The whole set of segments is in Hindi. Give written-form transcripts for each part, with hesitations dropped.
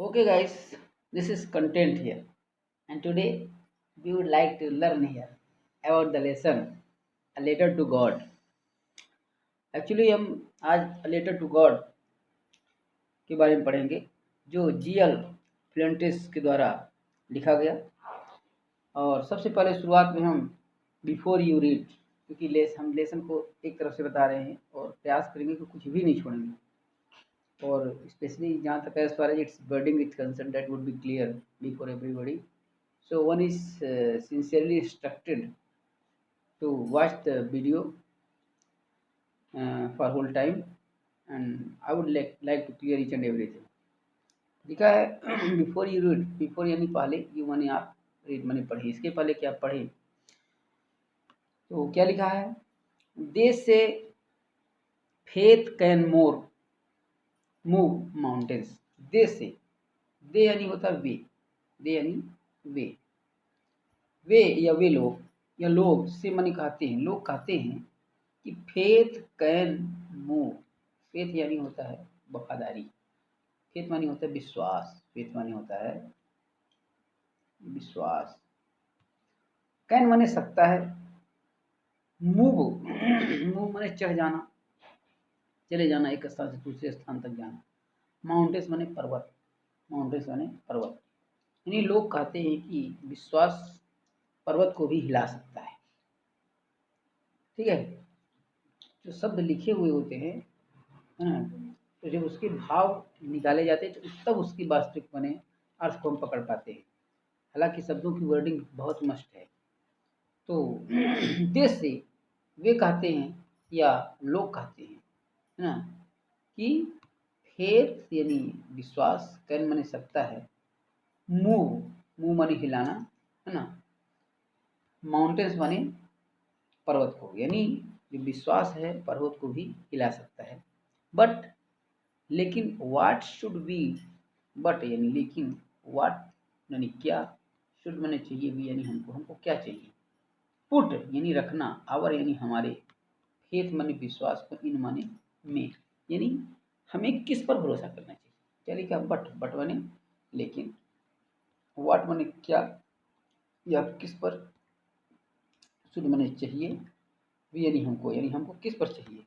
Okay, guys, this is content here, and today we would like to learn here about the lesson A Letter to God. Actually हम आज A Letter to God के बारे में पढ़ेंगे जो जीएल फ्लेंटिस के द्वारा लिखा गया। और सबसे पहले शुरुआत में हम बिफोर यू रीड, क्योंकि हम लेसन को एक तरफ से बता रहे हैं और प्रयास करेंगे कि कुछ भी नहीं छोड़ेंगे। और स्पेशली जहाँ तक as far as its wording is concern that would be clear before everybody. So one is sincerely instructed to watch the video for whole time, and I would like to clear each and everything. लिखा है बिफोर यू रीड, बिफोर यानी पहले, यू माने आप, रीड माने पढ़े, इसके पहले क्या पढ़े तो क्या लिखा है, they say faith can more move mountains. They say, they यानी होता है वे, दे यानी वे या वे लोग या लोग से माने कहते हैं, लोग कहते हैं कि फेथ कैन मूव. फेथ यानी होता है वफादारी, फेथ मानी होता है विश्वास, फेथ मानी होता है विश्वास, कैन माने सकता है, मूव मूव माने चढ़ जाना, चले जाना, एक स्थान से दूसरे स्थान तक जाना. माउंटेन्स माने पर्वत, माउंटेन्स माने पर्वत. यानी लोग कहते हैं कि विश्वास पर्वत को भी हिला सकता है. ठीक है, जो शब्द लिखे हुए होते हैं है ना, तो जब उसके भाव निकाले जाते हैं तो तब उसकी वास्तविक बने अर्थ को हम पकड़ पाते हैं. हालांकि शब्दों की वर्डिंग बहुत मस्त है. तो देश से वे कहते हैं या लोग कहते हैं, है ना, कि फेथ यानी विश्वास, कैन माने सकता है, मूव मूव माने हिलाना, है ना, माउंटेन्स माने पर्वत को, यानी जो विश्वास है पर्वत को भी हिला सकता है. बट लेकिन व्हाट शुड बी, बट यानी लेकिन, व्हाट यानी क्या, शुड माने चाहिए, भी यानी हमको, हमको क्या चाहिए, पुट यानी रखना, आवर यानी हमारे, फेथ माने विश्वास को, इन माने में, यानी हमें किस पर भरोसा करना चाहिए. चलिए क्या, बट माने लेकिन, व्हाट माने क्या, या किस पर, शुड माने चाहिए, भी यानी हमको किस पर चाहिए.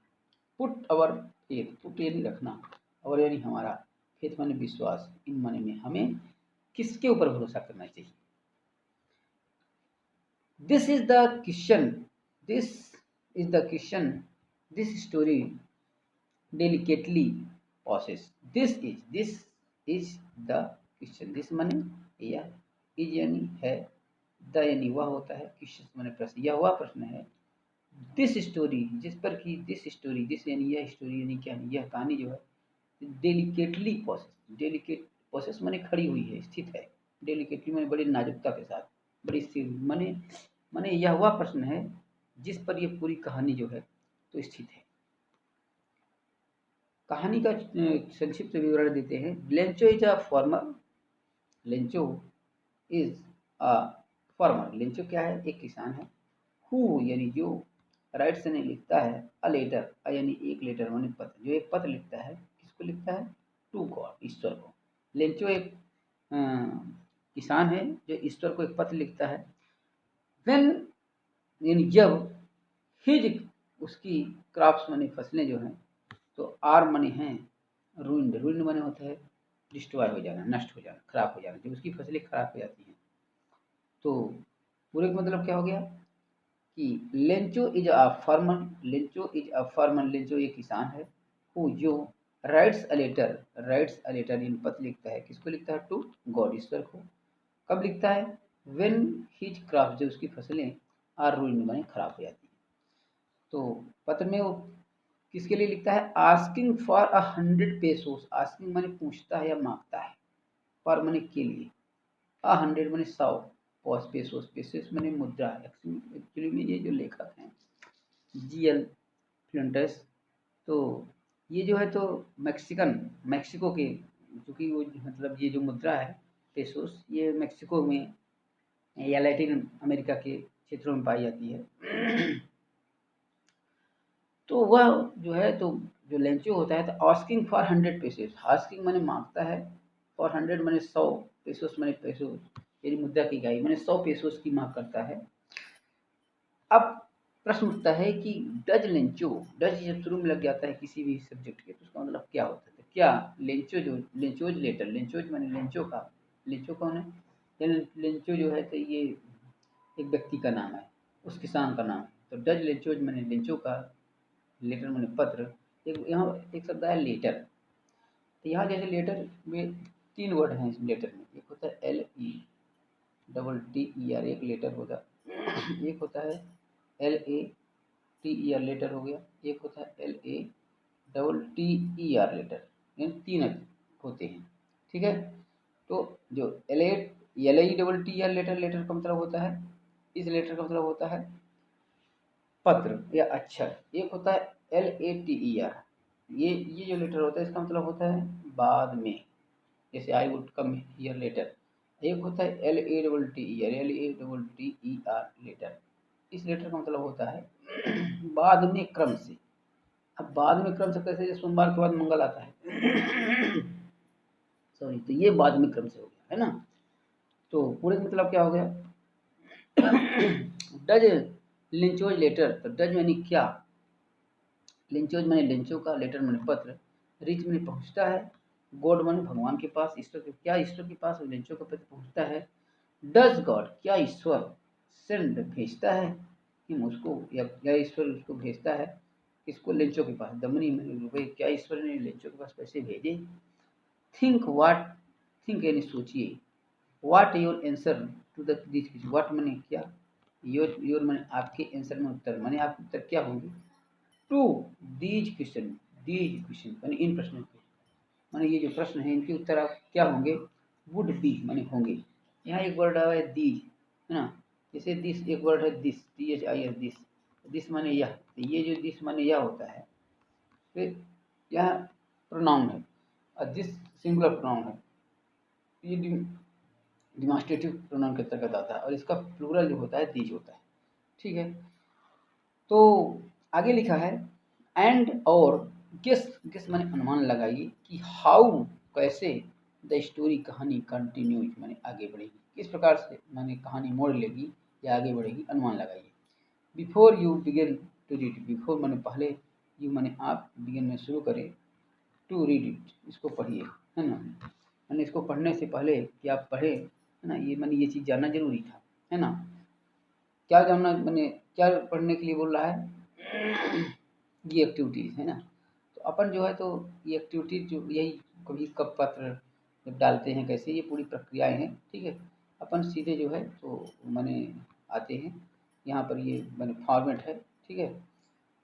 पुट अवर फेथ, पुट यानी रखना, और यानी हमारा, फेथ माने विश्वास, इन माने में हमें किसके ऊपर भरोसा करना चाहिए. This is the question, this is the question, this story delicately possesses. This is the question, this माने यह, इज यानी है, द यानी वह होता है, क्वेश्चन माने प्रश्न, यह वह प्रश्न है. दिस स्टोरी जिस पर की, दिस स्टोरी, दिस यानी यह, स्टोरी यानी क्या, यह कहानी जो है, डेलिकेटली प्रोसेस, डेलिकेट प्रोसेस माने खड़ी हुई है, स्थित है, डेलिकेटली माने बड़ी नाजुकता के साथ, बड़ी स्थिर माने, माने यह वह प्रश्न है जिस पर यह पूरी कहानी जो है तो स्थित है. कहानी का संक्षिप्त विवरण देते हैं. Lencho is a former, Lencho is a former, Lencho क्या है, एक किसान है. हु यानी जो, राइट्स यानी लिखता है, अ लेटर, अ यानी एक लेटर माने पत्र, जो एक पत्र लिखता है, किसको लिखता है, टू गॉड, ईश्वर को. लेंचो एक किसान है जो ईश्वर को एक पत्र लिखता है. व्हेन यानी जब, हिज उसकी क्रॉप्स माने फसलें जो हैं, तो आर माने हैं, रूइंड, रूइंड माने होता है डिस्ट्रॉय हो जाना, नष्ट हो जाना, खराब हो जाना, जब उसकी फसलें खराब हो जाती हैं. तो पूरे का मतलब क्या हो गया कि Lencho is a farmer, Lencho is a farmer, Lencho ये किसान है, हु जो, writes a letter, writes a letter इन पत्र लिखता है, किसको लिखता है, टू गॉड, ईश्वर को. कब लिखता है, व्हेन हिज क्रॉप, जो उसकी फसलें आर रूइंड माने खराब हो जाती हैं. तो पत्र में वो किसके लिए लिखता है, आस्किंग फॉर 100 पेसोस, आस्किंग माने पूछता है या मांगता है, फॉर माने के लिए, 100 माने 100, पेसोस, पेसोस माने मुद्रा. एक्चुअली में ये जो लेखक हैं जीएल फ्लिंटस, तो ये जो है तो मैक्सिको के, क्योंकि वो मतलब ये जो मुद्रा है पेसोस, ये मैक्सिको में या लैटिन अमेरिका के क्षेत्रों में पाई जाती है. तो वह जो है, तो जो लेंचो होता है, तो आस्किंग फॉर 100 पेसेस, आस्किंग माने मांगता है फॉर 100 मैंने 100 पेसोस मैंने पैसों यानी मुद्रा की इकाई मैंने 100 पेसोस की मांग करता है। अब प्रश्न उठता है कि डज लेंचो, डज जब शुरू में लग जाता है किसी भी सब्जेक्ट के तो उसका मतलब क्या होता है? क्या लेंचो जो लेंचोज लेटर, लेंचोज मैंने लेंचो का, लेंचो कौन है? लेंचो जो है तो ये एक व्यक्ति का नाम है, उस किसान का नाम है। तो डज लेंचोज मैंने लेंचो का, लेटर मैंने पत्र, एक यहाँ एक शब्द है लेटर। तो यहाँ जैसे लेटर में 3 वर्ड हैं इस लेटर में, एक होता है LETTER एक लेटर होगा, एक होता है LATER लेटर हो गया, एक होता है LATTER लेटर, यानी 3 होते हैं। ठीक है, तो जो LATTER लेटर, लेटर का मतलब होता है, इस लेटर का मतलब होता है पत्र या अक्षर। एक होता है LATER, ये जो लेटर होता है इसका मतलब होता है बाद में, जैसे I would come here later. एक होता है LATTER लेटर, इस लेटर का मतलब होता है बाद में क्रम से। अब बाद में क्रम से कैसे? जैसे सोमवार के बाद मंगल आता है सॉरी, तो ये बाद में क्रम से हो गया है ना। तो पूरे का मतलब क्या हो गया? डज लिंचोज लेटर, तो डज मैंने क्या, लिंचोज मैंने लिंचो का, लेटर मैंने पत्र, रिच मैंने पहुंचता है, गॉड मैंने भगवान के पास, ईश्वर के, क्या ईश्वर के पास लिंचो का पत्र पहुंचता है। डज गॉड, क्या ईश्वर, सेंड भेजता है कि मुझको, या ईश्वर उसको भेजता है किसको? लिंचो के पास, दमनी में रुपये, क्या ईश्वर ने लिंचो के पास पैसे भेजे। थिंक वाट, थिंक यानी सोचिए, what your answer to the this, what मैंने क्या, योर मैंने आपके आंसर में उत्तर, मैंने आपके उत्तर क्या होंगे to these question, these question यानी इन प्रश्नों के, माने ये जो प्रश्न है इनके उत्तर आप क्या होंगे? वुड बी माने होंगे। यहाँ एक वर्ड आया है दीज, है ना, जैसे दिस एक वर्ड है दिस, DHIS दिस, दिस माने यह, तो ये जो दिस माने यह होता है, फिर यह प्रोनाउन है और दिस सिंगुलर प्रोनाउन है, ये डिमॉन्स्ट्रेटिव प्रोनाउन के अंतर्गत आता है और इसका प्लूरल जो होता है दीज होता है। ठीक है, तो आगे लिखा है एंड और गेस, गेस माने अनुमान लगाइए कि हाउ कैसे द स्टोरी कहानी कंटिन्यूज माने आगे बढ़ेगी, किस प्रकार से माने कहानी मोड़ लेगी या आगे बढ़ेगी, अनुमान लगाइए। Before you begin to read, before माने पहले, यू माने आप, बिगिन में शुरू करें, टू रीड इट इसको पढ़िए, है ना, मैंने इसको पढ़ने से पहले कि आप पढ़े, है ना, ये मैंने ये चीज़ जानना जरूरी था, है ना। क्या जानना, मैंने क्या पढ़ने के लिए बोल रहा है? ये एक्टिविटीज़ है ना। तो अपन जो है तो ये एक्टिविटीज जो यही, कभी कब पत्र जब डालते हैं कैसे, ये पूरी प्रक्रियाएं हैं। ठीक है, अपन सीधे जो है तो मैंने आते हैं यहाँ पर, ये मैंने फॉर्मेट है। ठीक है,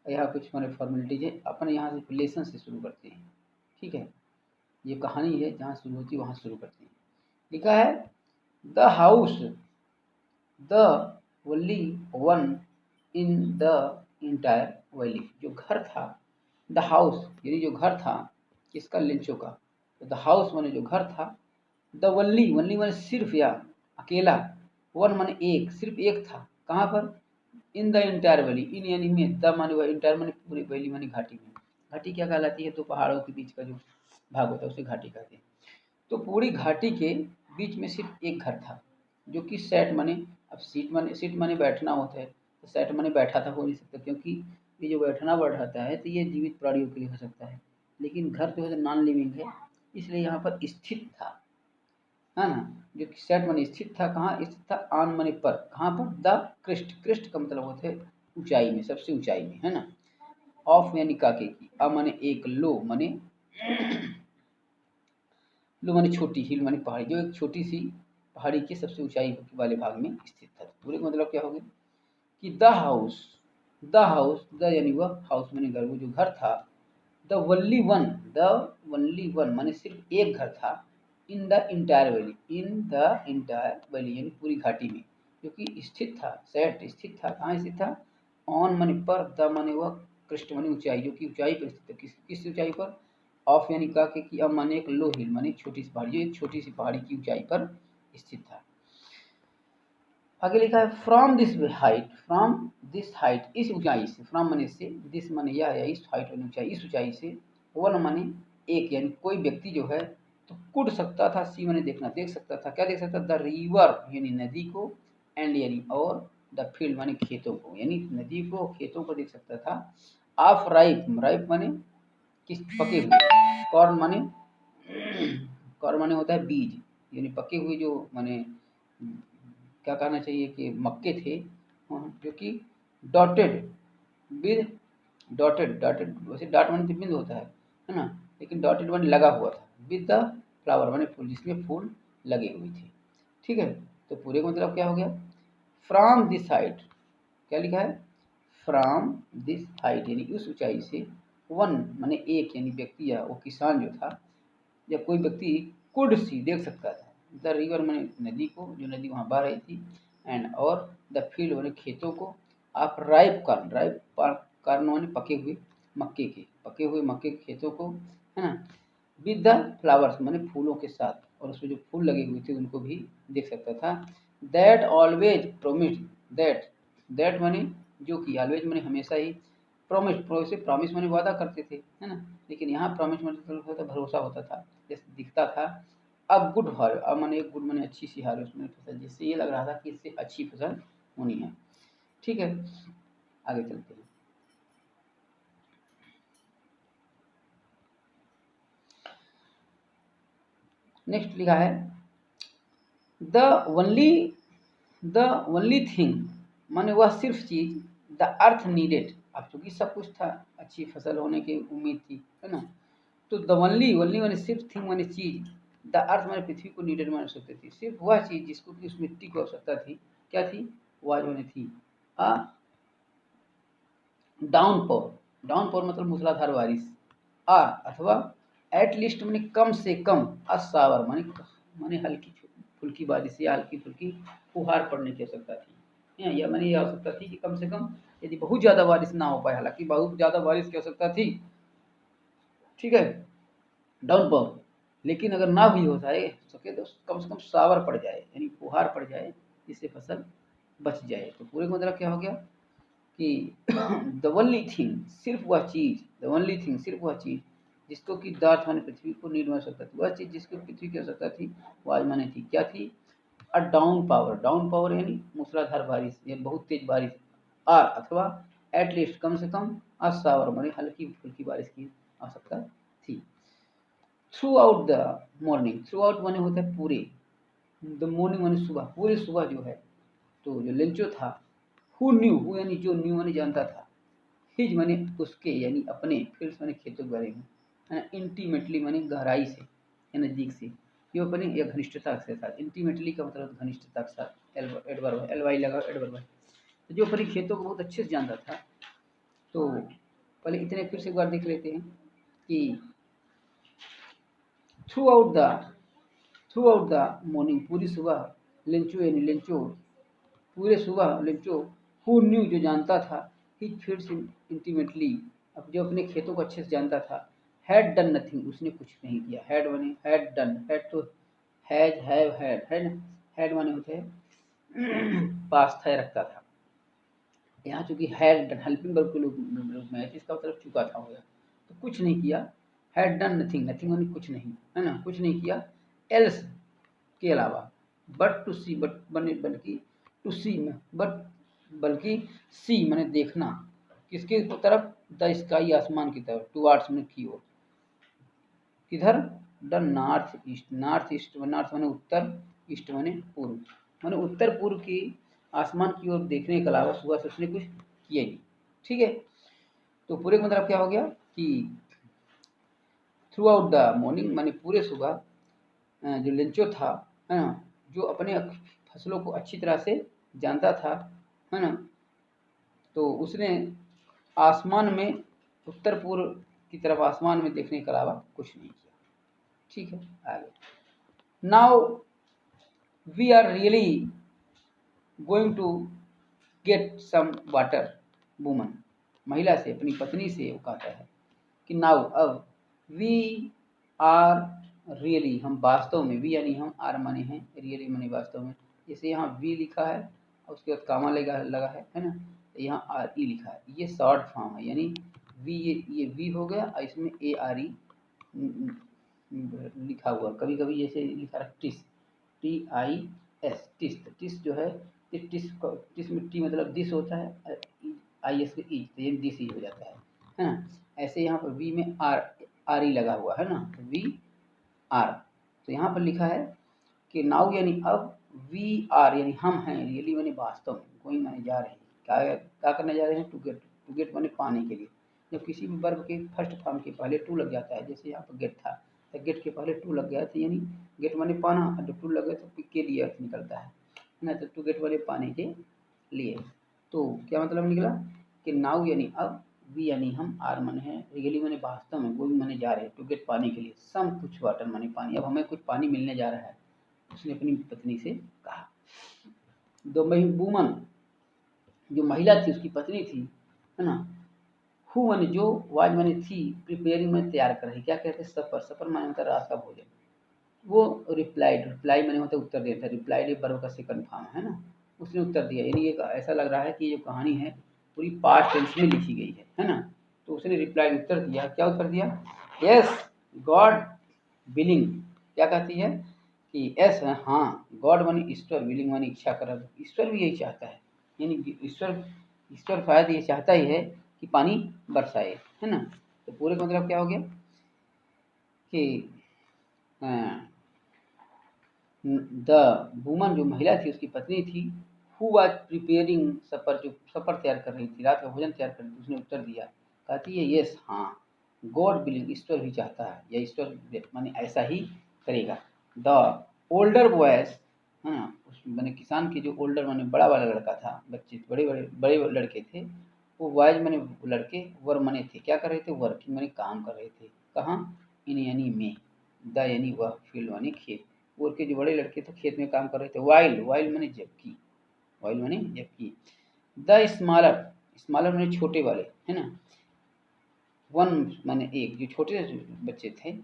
यहाँ कुछ मैंने फॉर्मेलिटीज है, अपन यहाँ से लेसन से शुरू करते हैं। ठीक है, ये कहानी है जहाँ शुरू होती है वहाँ शुरू करते हैं। लिखा है the house, the only one in the entire valley, जो घर था, द हाउस यानी जो घर था किसका? लिंचो का। तो द हाउस माने जो घर था, द वनली, वनली माने सिर्फ या अकेला, वन माने एक, सिर्फ एक था, कहाँ पर? इन द इंटायर वैली, इन यानी में, द माने वह, इंटायर माने पूरी, वैली माने घाटी में। घाटी क्या कहलाती है? तो पहाड़ों के बीच का जो भाग होता है उसे घाटी कहते हैं। तो पूरी घाटी के बीच में सिर्फ एक घर था जो कि सेट माने, अब सीट माने बैठना होता है, तो सेट माने बैठा था, हो नहीं सकता, क्योंकि ये जो बैठना बैठाता है तो ये जीवित प्राणियों के लिए हो सकता है, लेकिन घर जो है नॉन लिविंग है, इसलिए यहाँ पर स्थित था, है ना। जो कि सेट माने स्थित था, कहाँ स्थित था? आन माने पर, कहाँ पर? द क्रिस्ट, क्रिस्ट का मतलब होता है ऊंचाई में, सबसे ऊंचाई में, है ना। ऑफ यानी काके की, अ माने एक, लो माने, लो माने छोटी, हिल माने पहाड़ी, जो एक छोटी सी पहाड़ी की सबसे ऊंचाई वाले भाग में स्थित था। पूरे का मतलब क्या हो गया कि the house, the house, the यानी वह, हाउस माने घर, वो जो घर था, the only one, the only one माने सिर्फ एक घर था, in the entire valley, in the entire valley यानी पूरी घाटी में, जो कि स्थित था, सेट स्थित था, कहाँ स्थित था? ऑन माने पर, द माने वह, कृष्ट माने ऊंचाई, जो कि ऊंचाई पर स्थित है, किस ऊंचाई पर? ऑफ यानी का के की, अब माने एक, लो हिल माने छोटी सी पहाड़ी, जो एक छोटी सी पहाड़ी की ऊंचाई पर स्थित था। आगे लिखा है from this height, from this height, इस ऊंचाई से, फ्रॉम माने से, दिस माने यह, या इस हाइट वाली ऊंचाई, इस ऊंचाई से, वन माने एक, यानी कोई व्यक्ति जो है तो कुड़ सकता था, सी मैंने देखना, देख सकता था, क्या देख सकता था? द रिवर यानी नदी को, एंड यानी और, द फील्ड माने खेतों को, यानी नदी को खेतों को देख सकता था। ऑफ राइप, राइप माने किस पके हुए, कॉर्न माने कॉर्न माने होता है बीज, यानी पके हुए जो माने क्या कहना चाहिए कि मक्के थे, जो कि डॉटेड विद, डॉटेड, डॉटेड वैसे डॉट माने बिंदु होता है ना, लेकिन डॉटेड माने लगा हुआ था, विद द फ्लावर माने फूल, जिसमें फूल लगे हुए थे। ठीक है, तो पूरे का मतलब क्या हो गया? फ्रॉम दिस हाइट, क्या लिखा है? फ्रॉम दिस हाइट यानी उस ऊंचाई से, वन माने एक, यानी व्यक्ति या वो किसान जो था या कोई व्यक्ति कुड सी देख सकता था, द रिवर माने नदी को, जो नदी वहाँ बह रही थी, एंड और द फील्ड माने खेतों को, आप राइप कॉर्न, राइप कॉर्न माने पके हुए मक्के के, पके हुए मक्के के खेतों को, है ना, विद द फ्लावर्स माने फूलों के साथ, और उसमें जो फूल लगे हुए थे उनको भी देख सकता था। That always promise, that, that माने जो कि, ऑलवेज माने हमेशा ही, प्रॉमिस, से प्रॉमिस माने वादा करते थे, है ना, लेकिन यहाँ प्रॉमिस मतलब होता भरोसा होता था, जैसे दिखता था। अब गुड हार, अब माने एक गुड माने अच्छी सी हार्वेस्ट में फसल, जिससे ये लग रहा था कि इससे अच्छी फसल होनी है। ठीक है, आगे चलते हैं। नेक्स्ट लिखा है the only, the only thing माने वह सिर्फ चीज, द अर्थ नीडेड, अब चूंकि सब कुछ था, अच्छी फसल होने की उम्मीद थी, है ना, तो द ओनली, ओनली माने सिर्फ, थिंग माने चीज, द अर्थ माने पृथ्वी को, नीडेड माने आवश्यकता थी, सिर्फ वह चीज जिसको कि उस मिट्टी को आवश्यकता थी, क्या थी? वह जो थी आ डाउन पावर, डाउन पावर मतलब मूसलाधार बारिश, आ अथवा एट लीस्ट माने कम से कम, असावर माने माने हल्की फुल्की बारिश या हल्की फुल्की फुहार पड़ने की आवश्यकता थी, या माने ये आवश्यकता थी कि कम से कम, यदि बहुत ज़्यादा बारिश ना हो पाए, हालांकि बहुत ज़्यादा बारिश की आवश्यकता थी, ठीक है, डाउन पावर, लेकिन अगर ना भी हो जाए सके तो कम से कम सावर पड़ जाए, यानी फुहार पड़ जाए, जिससे फसल बच जाए। तो पूरे का मतलब क्या हो गया कि द ओनली थिंग, सिर्फ वह चीज, द ओनली थिंग सिर्फ वह चीज, जिसको कि दार्थ माने पृथ्वी को, नीड माने सकता थी, वह चीज जिसको पृथ्वी की आवश्यकता थी, वो आज माने थी, क्या थी? A down power, down power यानी मूसलाधार बारिश या बहुत तेज बारिश, आर अथवा एटलीस्ट कम से कम, असावर माने हल्की फुल्की बारिश की आवश्यकता थी। Through out the morning, through out माने होता है पूरे, द मॉर्निंग माने सुबह, पूरे सुबह जो है, तो जो लेंचो था, हु न्यू, हु यानी जो, न्यू माने जानता था, हिज माने उसके यानी अपने, फील्ड्स माने खेतों के बारे में, है ना, इंटीमेटली माने गहराई से या नजदीक से, ये अपने या घनिष्ठता के साथ, इंटीमेटली का मतलब घनिष्ठता के साथ, एडवर्ब, एल वाई लगा एडवर्ब है, तो जो अपने खेतों को बहुत अच्छे से जानता था। तो पहले इतने फिर से एक बार देख लेते हैं कि through out the, through out the morning पूरी सुबह, लेंचो यानी लेंचो, पूरे सुबह लेंचो, हु न्यू जो जानता था, ही फील्ड्स इंटीमेटली, अब जो अपने खेतों को अच्छे से जानता था, हैड डन नथिंग उसने कुछ नहीं किया, हैड माने हैड डन, हैड तो हैज हैव हैड है ना, हैड माने होते हैं पास था रखता था, यहाँ चूंकि हैड डन हेल्पिंग वर्ब के रूप में है, इसका मतलब चुका था होगा, तो कुछ नहीं किया, हैड डन नथिंग, नथिंग माने कुछ नहीं, है ना, कुछ नहीं किया, एल्स के अलावा, बट टू सी, बट बने बल्कि टू सी में, बट बल्कि सी माने देखना, किसके तरफ? द स्काई आसमान की तरफ, टू आर्ट्स में की ओर, किधर? The north east, north east, north माने उत्तर, ईस्ट माने पूर्व, माने उत्तर पूर्व की आसमान की ओर देखने के अलावा सुबह से उसने कुछ किया नहीं। ठीक है, तो पूरे का मतलब क्या हो गया कि थ्रू आउट द मॉर्निंग माने पूरे सुबह, जो लेंचो था, है ना, जो अपने फसलों को अच्छी तरह से जानता था, है ना, तो उसने आसमान में, उत्तर पूर्व की तरफ आसमान में देखने के अलावा कुछ नहीं किया। ठीक है, आगे, now we are really going to get some water, woman महिला से, अपनी पत्नी से वो कहता है कि नाउ अब, वी आर रियली हम वास्तव में, वी यानी हम, आर माने हैं, रियली माने वास्तव में, जैसे यहाँ वी लिखा है और उसके बाद कामा लगा है ना, तो यहाँ आर ई लिखा है, ये शॉर्ट फॉर्म है, यानी वी, ये वी हो गया और इसमें ए आर ई लिखा हुआ, कभी कभी जैसे लिखा है टिस, TIS, टिस, टिस जो है ये टिस में टी मतलब दिस होता है, IS के ई, तो ये दिस ही हो जाता है ना। ऐसे यहाँ पर वी में आर ई लगा हुआ है ना, तो VR, तो यहाँ पर लिखा है कि नाउ यानी अब, VR यानी हम हैं, रियली माने वास्तव में, गोइंग माने जा रहे हैं, क्या करने जा रहे हैं, टू गेट माने पाने के लिए। जब किसी भी वर्ब के फर्स्ट फॉर्म के पहले टू लग जाता है, जैसे यहाँ पर गेट था, तो गेट के पहले टू लग गया तो यानी गेट माने पाना, और जब टू लग गया तो के लिए अर्थ निकलता है ना, तो टू गेट माने पाने के लिए। तो क्या मतलब निकला कि नाउ यानी अब, वी यानी हम, आर माने है, रियली माने वास्तव में, गोइंग माने जा रहे हैं, टू गेट पाने के लिए, सम कुछ वाटर माने पानी, अब हमें कुछ पानी मिलने जा रहा है, उसने अपनी पत्नी से कहा। द वुमन, जो महिला थी उसकी पत्नी थी, है ना, हु माने जो, वाज माने थी, प्रिपेयरिंग माने तैयार कर रही, क्या कहते हैं, सफर, सफर माने होता है रात का भोजन। वो रिप्लाइड, रिप्लाई माने होता है उत्तर देता है, रिप्लाइड एक वर्ब का सेकंड फॉर्म है ना, उसने उत्तर दिया, यानी ये ऐसा लग रहा है कि ये जो कहानी है पूरी पास्ट टेंस में लिखी गई है ना। तो उसने रिप्लाई उत्तर दिया, क्या उत्तर दिया, यस गॉड विलिंग, क्या कहती है कि यस हाँ, गॉड माने ईश्वर, विलिंग माने इच्छा कर, ईश्वर भी यही चाहता है, यानी ईश्वर, ईश्वर शायद ये चाहता ही है कि पानी बरसाए, है ना। तो पूरे का मतलब क्या हो गया कि द वुमन, जो महिला थी उसकी पत्नी थी, हु वाज प्रिपेयरिंग सपर, जो सपर तैयार कर रही थी, रात का भोजन तैयार कर रही थी, उसने उत्तर दिया, कहती है यस हाँ, गॉड विलिंग, ईश्वर भी चाहता है, या ईश्वर माने ऐसा ही करेगा। द ओल्डर बॉयज, है ना, उस माने किसान के जो ओल्डर माने बड़ा वाला लड़का था, बच्चे बड़े बड़े बड़े लड़के थे, वो बॉयज माने लड़के, वर माने थे, क्या कर रहे थे, वर्किंग माने काम कर रहे थे, कहाँ, इन यानी में, द यानी वह, फील्ड माने खेत, और के जो बड़े लड़के थे खेत में काम कर रहे थे, वाइल, वाइल माने जबकि, वाइल माने जबकि, द स्मॉलर, स्मॉलर माने छोटे वाले, है ना, वन माने एक, जो छोटे बच्चे थे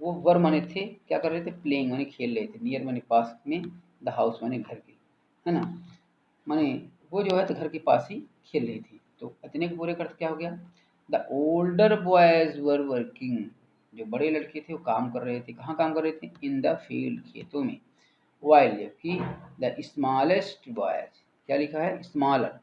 वो वर माने थे, क्या कर रहे थे, प्लेइंग माने खेल रहे थे, नियर माने पास में, द हाउस माने घर के, है ना, माने वो जो है तो घर के पास ही खेल रही थी। तो इतने के पूरे का अर्थ क्या हो गया, the older boys were working, जो बड़े लड़के थे वो काम कर रहे थे, कहाँ काम कर रहे थे, इन द फील्ड, खेतों में, वाइल जबकि द स्मॉलेस्ट बॉयज, क्या लिखा है, smaller,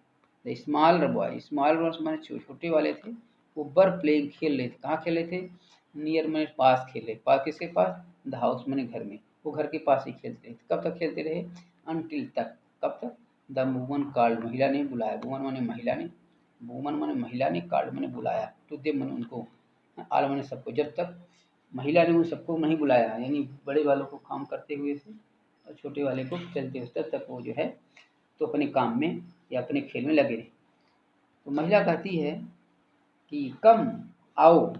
the smaller boy, smaller माने छोटे वाले थे, वो वर प्लेइंग खेल रहे थे, कहाँ खेल रहे थे, नियर माने पास खेल रहे, पास किसके पास, द हाउस माने घर में, वो घर के पास ही खेलते रहे, कब तक खेलते रहे, अनटिल तक, कब तक, द वुमन कॉल्ड, महिला ने बुलाया, वुमन माने महिला ने, वुमन माने महिला ने, कॉल्ड माने बुलाया, टू देम माने उनको, आल माने सबको, जब तक महिला ने उन सबको नहीं बुलाया, यानी बड़े वालों को काम करते हुए से और छोटे वाले को चलते हुए, तब तक वो जो है तो अपने काम में या अपने खेल में लगे रहे। तो महिला कहती है कि कम आओ,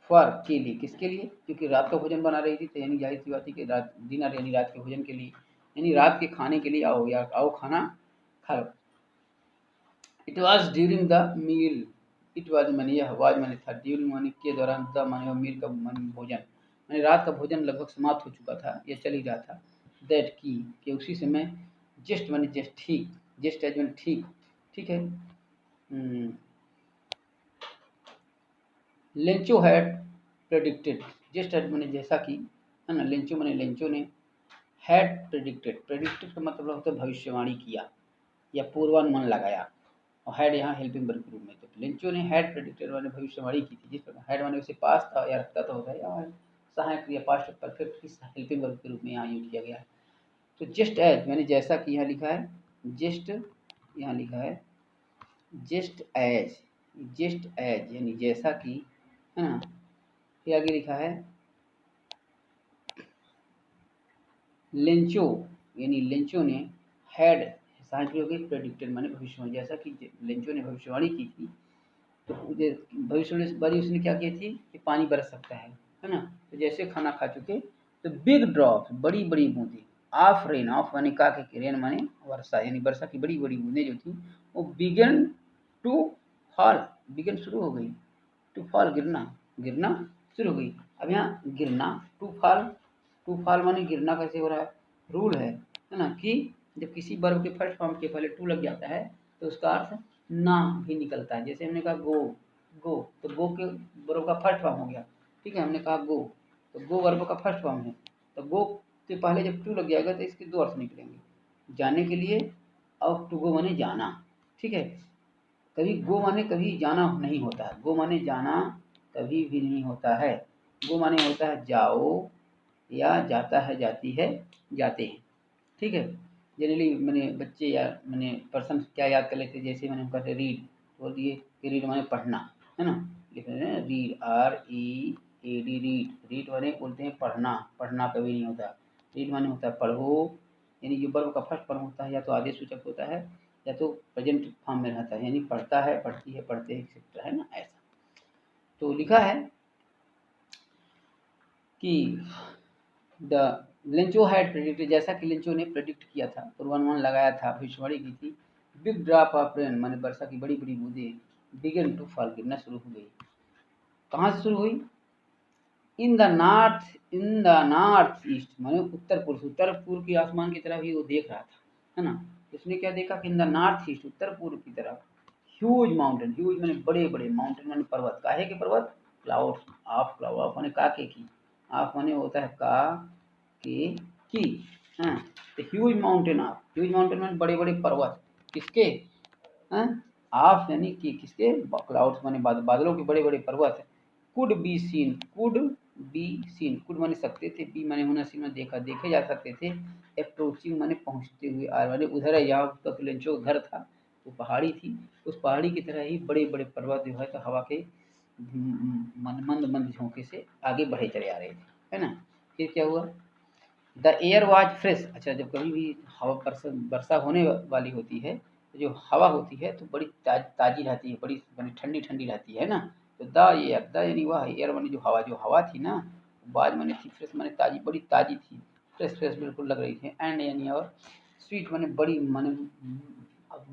फॉर के लिए, किसके लिए, क्योंकि रात का भोजन बना रही थी, तो यानी जाहिर सी बात है कि रात, डिनर यानी रात के भोजन के लिए, यानी रात के खाने के लिए आओ, या आओ खाना खा लो। It was during the meal, it was माने यह, वाज माने था, ड्यूरिंग माने के दौरान, द माने मील का माने भोजन, माने रात का भोजन लगभग समाप्त हो चुका था या चल ही रहा था, दैट की कि उसी समय, जस्ट माने जस्ट ठीक, जस्ट एज माने ठीक, ठीक है, Lencho had predicted, just as माने जैसा कि, है ना, लेंचो माने लेंचो ने, हैड प्रेडिक्टेड, प्रेडिक्टेड का मतलब होता है भविष्यवाणी किया या पूर्वानुमान लगाया, और हैड यहाँ हेल्पिंग वर्ब के रूप में, तो लेंचो ने हैड प्रेडिक्टेड माने भविष्यवाणी की थी, जिस प्रकार हैड माने उसे पास था या रखता था होता है, या सहायक क्रिया पास्ट परफेक्ट की हेल्पिंग वर्ब के रूप में यहाँ यूज किया गया है। तो जस्ट एज मैंने जैसा कि यहाँ लिखा है, जस्ट, यहाँ लिखा है जस्ट एज, जस्ट एज यानी जैसा कि, है ना, फिर आगे लिखा है लेंचो, यानी लेंचो ने हैड, सहायक क्रिया हो गई प्रेडिक्टेड माने भविष्यवाणी, जैसा कि लेंचो ने भविष्यवाणी की थी, तो भविष्यवाणी उसने क्या की थी कि पानी बरस सकता है ना, तो जैसे खाना खा चुके तो बिग ड्रॉप, बड़ी बड़ी बूंदें, ऑफ रेन, ऑफ माने का के, रेन माने वर्षा, यानी वर्षा की बड़ी बड़ी बूंदें जो थी वो बिगन टू फॉल, बिगन शुरू हो गई, टू फॉल गिरना, गिरना शुरू हो गई। अब यहाँ गिरना, टू फॉल माने गिरना कैसे हो रहा है, रूल है ना, कि जब किसी वर्ब के फर्स्ट फॉर्म के पहले टू लग जाता है तो उसका अर्थ ना भी निकलता है, जैसे हमने कहा गो, गो, तो गो के वर्ब का फर्स्ट फॉर्म हो गया, ठीक है, हमने कहा गो, तो गो वर्ब का फर्स्ट फॉर्म है, तो गो के पहले जब टू लग जाएगा तो इसके दो अर्थ निकलेंगे, जाने के लिए और टू गो माने जाना। ठीक है, कभी गो माने कभी जाना नहीं होता है, गो माने जाना कभी भी नहीं होता है। गो माने होता है जाओ या जाता है, जाती है, जाते हैं। ठीक है, जनरली मैंने बच्चे या मैंने पर्सन क्या याद कर लेते, जैसे मैंने कहते रीड, बोल दिए कि रीड माने पढ़ना, है ना, लिख रहे हैं रीड, READ, रीड। रीड माने बोलते हैं पढ़ना, पढ़ना कभी नहीं होता। रीड माने होता है पढ़ो, यानी जो वर्ब का फर्स्ट फॉर्म होता है या तो आदेश सूचक होता है या तो प्रेजेंट फॉर्म में रहता है, यानी पढ़ता है, पढ़ती है, पढ़ते हैं, एक्सेट्रा, है ना, ऐसा। तो लिखा है कि द लेंचो हैड प्रेडिक्टेड, जैसा कि लेंचो ने प्रेडिक्ट किया था, पूर्वानुमान लगाया था, भविष्यवाणी की थी। बिग ड्रॉप ऑफ रेन माने वर्षा की बड़ी बड़ी बूंदें बिगन टू फॉल, गिरना शुरू हो गई। कहाँ से शुरू हुई? इन द नॉर्थ ईस्ट माने उत्तर पूर्व की आसमान की तरफ ही वो देख रहा था, है ना। उसने क्या देखा कि इन द नॉर्थ ईस्ट, उत्तर पूर्व की तरफ, ह्यूज माउंटेन, ह्यूज माने बड़े बड़े, माउंटेन माने पर्वत, काहे के पर्वत, क्लाउड्स ऑफ, क्लाउड ऑफ माने काके की, ऑफ माने होता है का के की, हाँ, तो huge mountain of, huge mountain माने बड़े बड़े पर्वत, किसके, ऑफ यानी कि किसके, क्लाउड्स माने बादलों के बड़े बड़े पर्वत, could be seen, could be seen, could माने सकते थे, बी माने होना, सीन माने देखा, देखे जा सकते थे, अप्रोचिंग माने पहुंचते हुए, आर माने उधर है, जहाँ तक लेंचो घर था वो पहाड़ी थी, उस पहाड़ी की तरह ही बड़े बड़े पर्वत जो है तो हवा के मंद मंद झोंके से आगे बढ़े चले आ रहे थे, है ना। फिर क्या हुआ, द एयर वाज फ्रेश, अच्छा जब कभी भी हवा वर्षा होने वाली होती है तो जो हवा होती है तो बड़ी ताजी रहती है, बड़ी बड़ी ठंडी ठंडी रहती है ना। तो द एयर, द यानी वह एयर माने जो हवा थी ना, बाज माने थी, फ्रेश माने ताजी, बड़ी ताजी थी, फ्रेश फ्रेश बिल्कुल लग रही थी, एंड यानी और स्वीट माने बड़ी, माने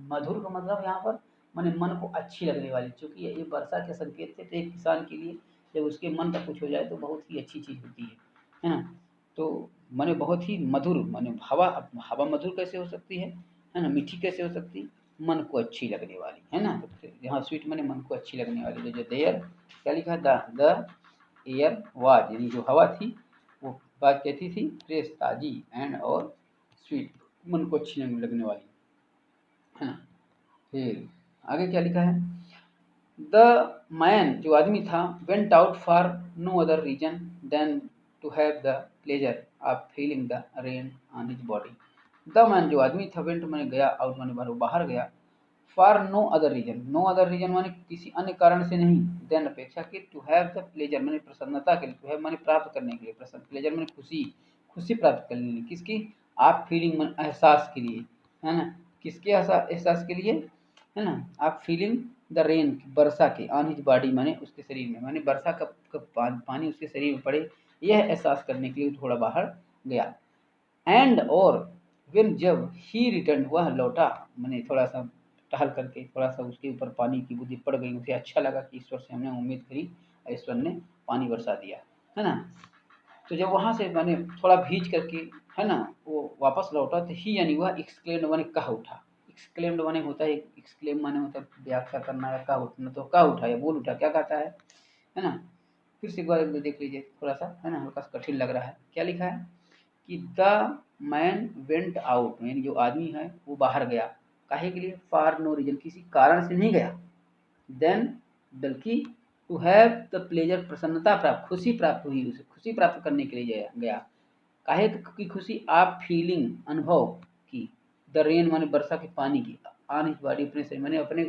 मधुर का मतलब यहाँ पर माने मन को अच्छी लगने वाली, क्योंकि ये वर्षा के संकेत थे, तो एक किसान के लिए जब उसके मन का कुछ हो जाए तो बहुत ही अच्छी चीज़ होती है ना। तो माने बहुत ही मधुर, माने हवा, हवा मधुर कैसे हो सकती है ना, मीठी कैसे हो सकती, मन को अच्छी लगने वाली, है ना। तो फिर यहाँ स्वीट माने मन को अच्छी लगने वाली, जो देयर क्या लिखा, द एयर वाज यानी जो हवा थी वो बात कहती थी, फ्रेश ताजी, एंड और स्वीट मन को अच्छी लगने वाली, है ना। फिर आगे क्या लिखा है, द मैन जो आदमी था went out for no other reason than to have the pleasure of feeling the rain on his body. The man जो आदमी था, वेंट माने गया, आउट माने बाहर गया, for no other reason, no other reason माने किसी अन्य कारण से नहीं, देन अपेक्षा के, टू हैव द प्लेजर माने प्रसन्नता के लिए, टू हैव माने प्राप्त करने के लिए, प्रसन्न, प्लेजर माने खुशी, खुशी प्राप्त करने के लिए, किसकी, आप फीलिंग माने एहसास के लिए, है ना, किसके एहसास के लिए, है ना, आप फीलिंग द रेन, वर्षा के, ऑन हिज बॉडी माने उसके शरीर में, माने वर्षा का पानी उसके शरीर में पड़े, यह एहसास करने के लिए थोड़ा बाहर गया। एंड और वेन जब ही रिटर्न, वह लौटा, माने थोड़ा सा टहल करके, थोड़ा सा उसके ऊपर पानी की बूंदी पड़ गई, उसे अच्छा लगा कि ईश्वर से हमने उम्मीद करी और ईश्वर ने पानी बरसा दिया, है ना। तो जब वहाँ से मैंने थोड़ा भीज करके, है ना, वो वापस लौटा, तो ही यानी वह एक्सक्लेम्ड माने कह उठा, एक्सक्लेम्ड माने होता है, एक्सक्लेम माने होता है व्याख्या करना या कह उठना, तो कह उठा या बोल उठा, क्या कहता है ना। फिर से एक बार देख लीजिए, थोड़ा सा है ना, हल्का सा कठिन लग रहा है, क्या लिखा है कि द मैन वेंट आउट, यानी जो आदमी है वो बाहर गया, काहे के लिए, फॉर नो रीजन, किसी कारण से नहीं गया, देन बल्कि टू हैव द प्लेजर, प्रसन्नता प्राप्त, खुशी प्राप्त हुई उसे, खुशी प्राप्त करने के लिए गया, काहे की खुशी, आप फीलिंग अनुभव की, द रेन माने वर्षा के पानी की, ऑन हिज बॉडी अपने शरीर माने अपने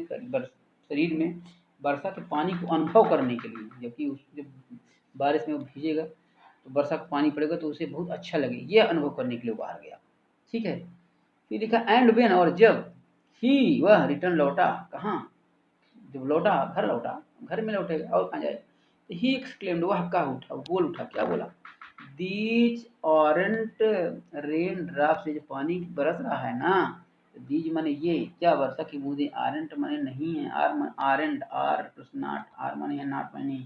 शरीर में वर्षा के पानी को अनुभव करने के लिए, जबकि जब बारिश में वो भीगेगा तो वर्षा का पानी पड़ेगा तो उसे बहुत अच्छा लगे, ये अनुभव करने के लिए बाहर गया। ठीक है, फिर लिखा एंड वेन, और जब ही वह रिटर्न लौटा, कहाँ, जब लौटा घर लौटा, घर में लौटेगा और कहाँ जाए, ही एक्सक्लेम्ड, वह कहा उठा, बोल उठा, क्या बोला, दीज ऑरेंट रेन ड्रॉप, से जो पानी बरस रहा है ना, दीज माने ये, क्या, वर्षा की बूंदें, आरेंट माने नहीं है, aren't, are plus not, are माने है, नाट माने नहीं,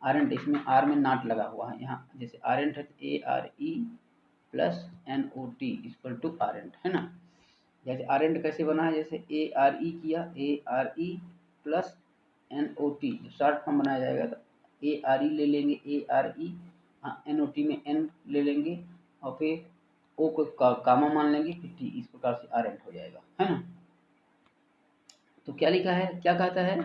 आरेंट, इसमें आर में नाट लगा हुआ है, यहाँ जैसे आरेंट है ARE plus NOT equal to aren't, है ना। जैसे आरेंट कैसे बना है, जैसे ARE किया, ARE plus NOT, short form बनाया जाएगा तो ARE ले लेंगे, ARE NOT में N ले लेंगे और फिर O को कामा मान लेंगे, फिर T, इस प्रकार से आरेंट हो जाएगा, है ना। तो क्या लिखा है, क्या कहता है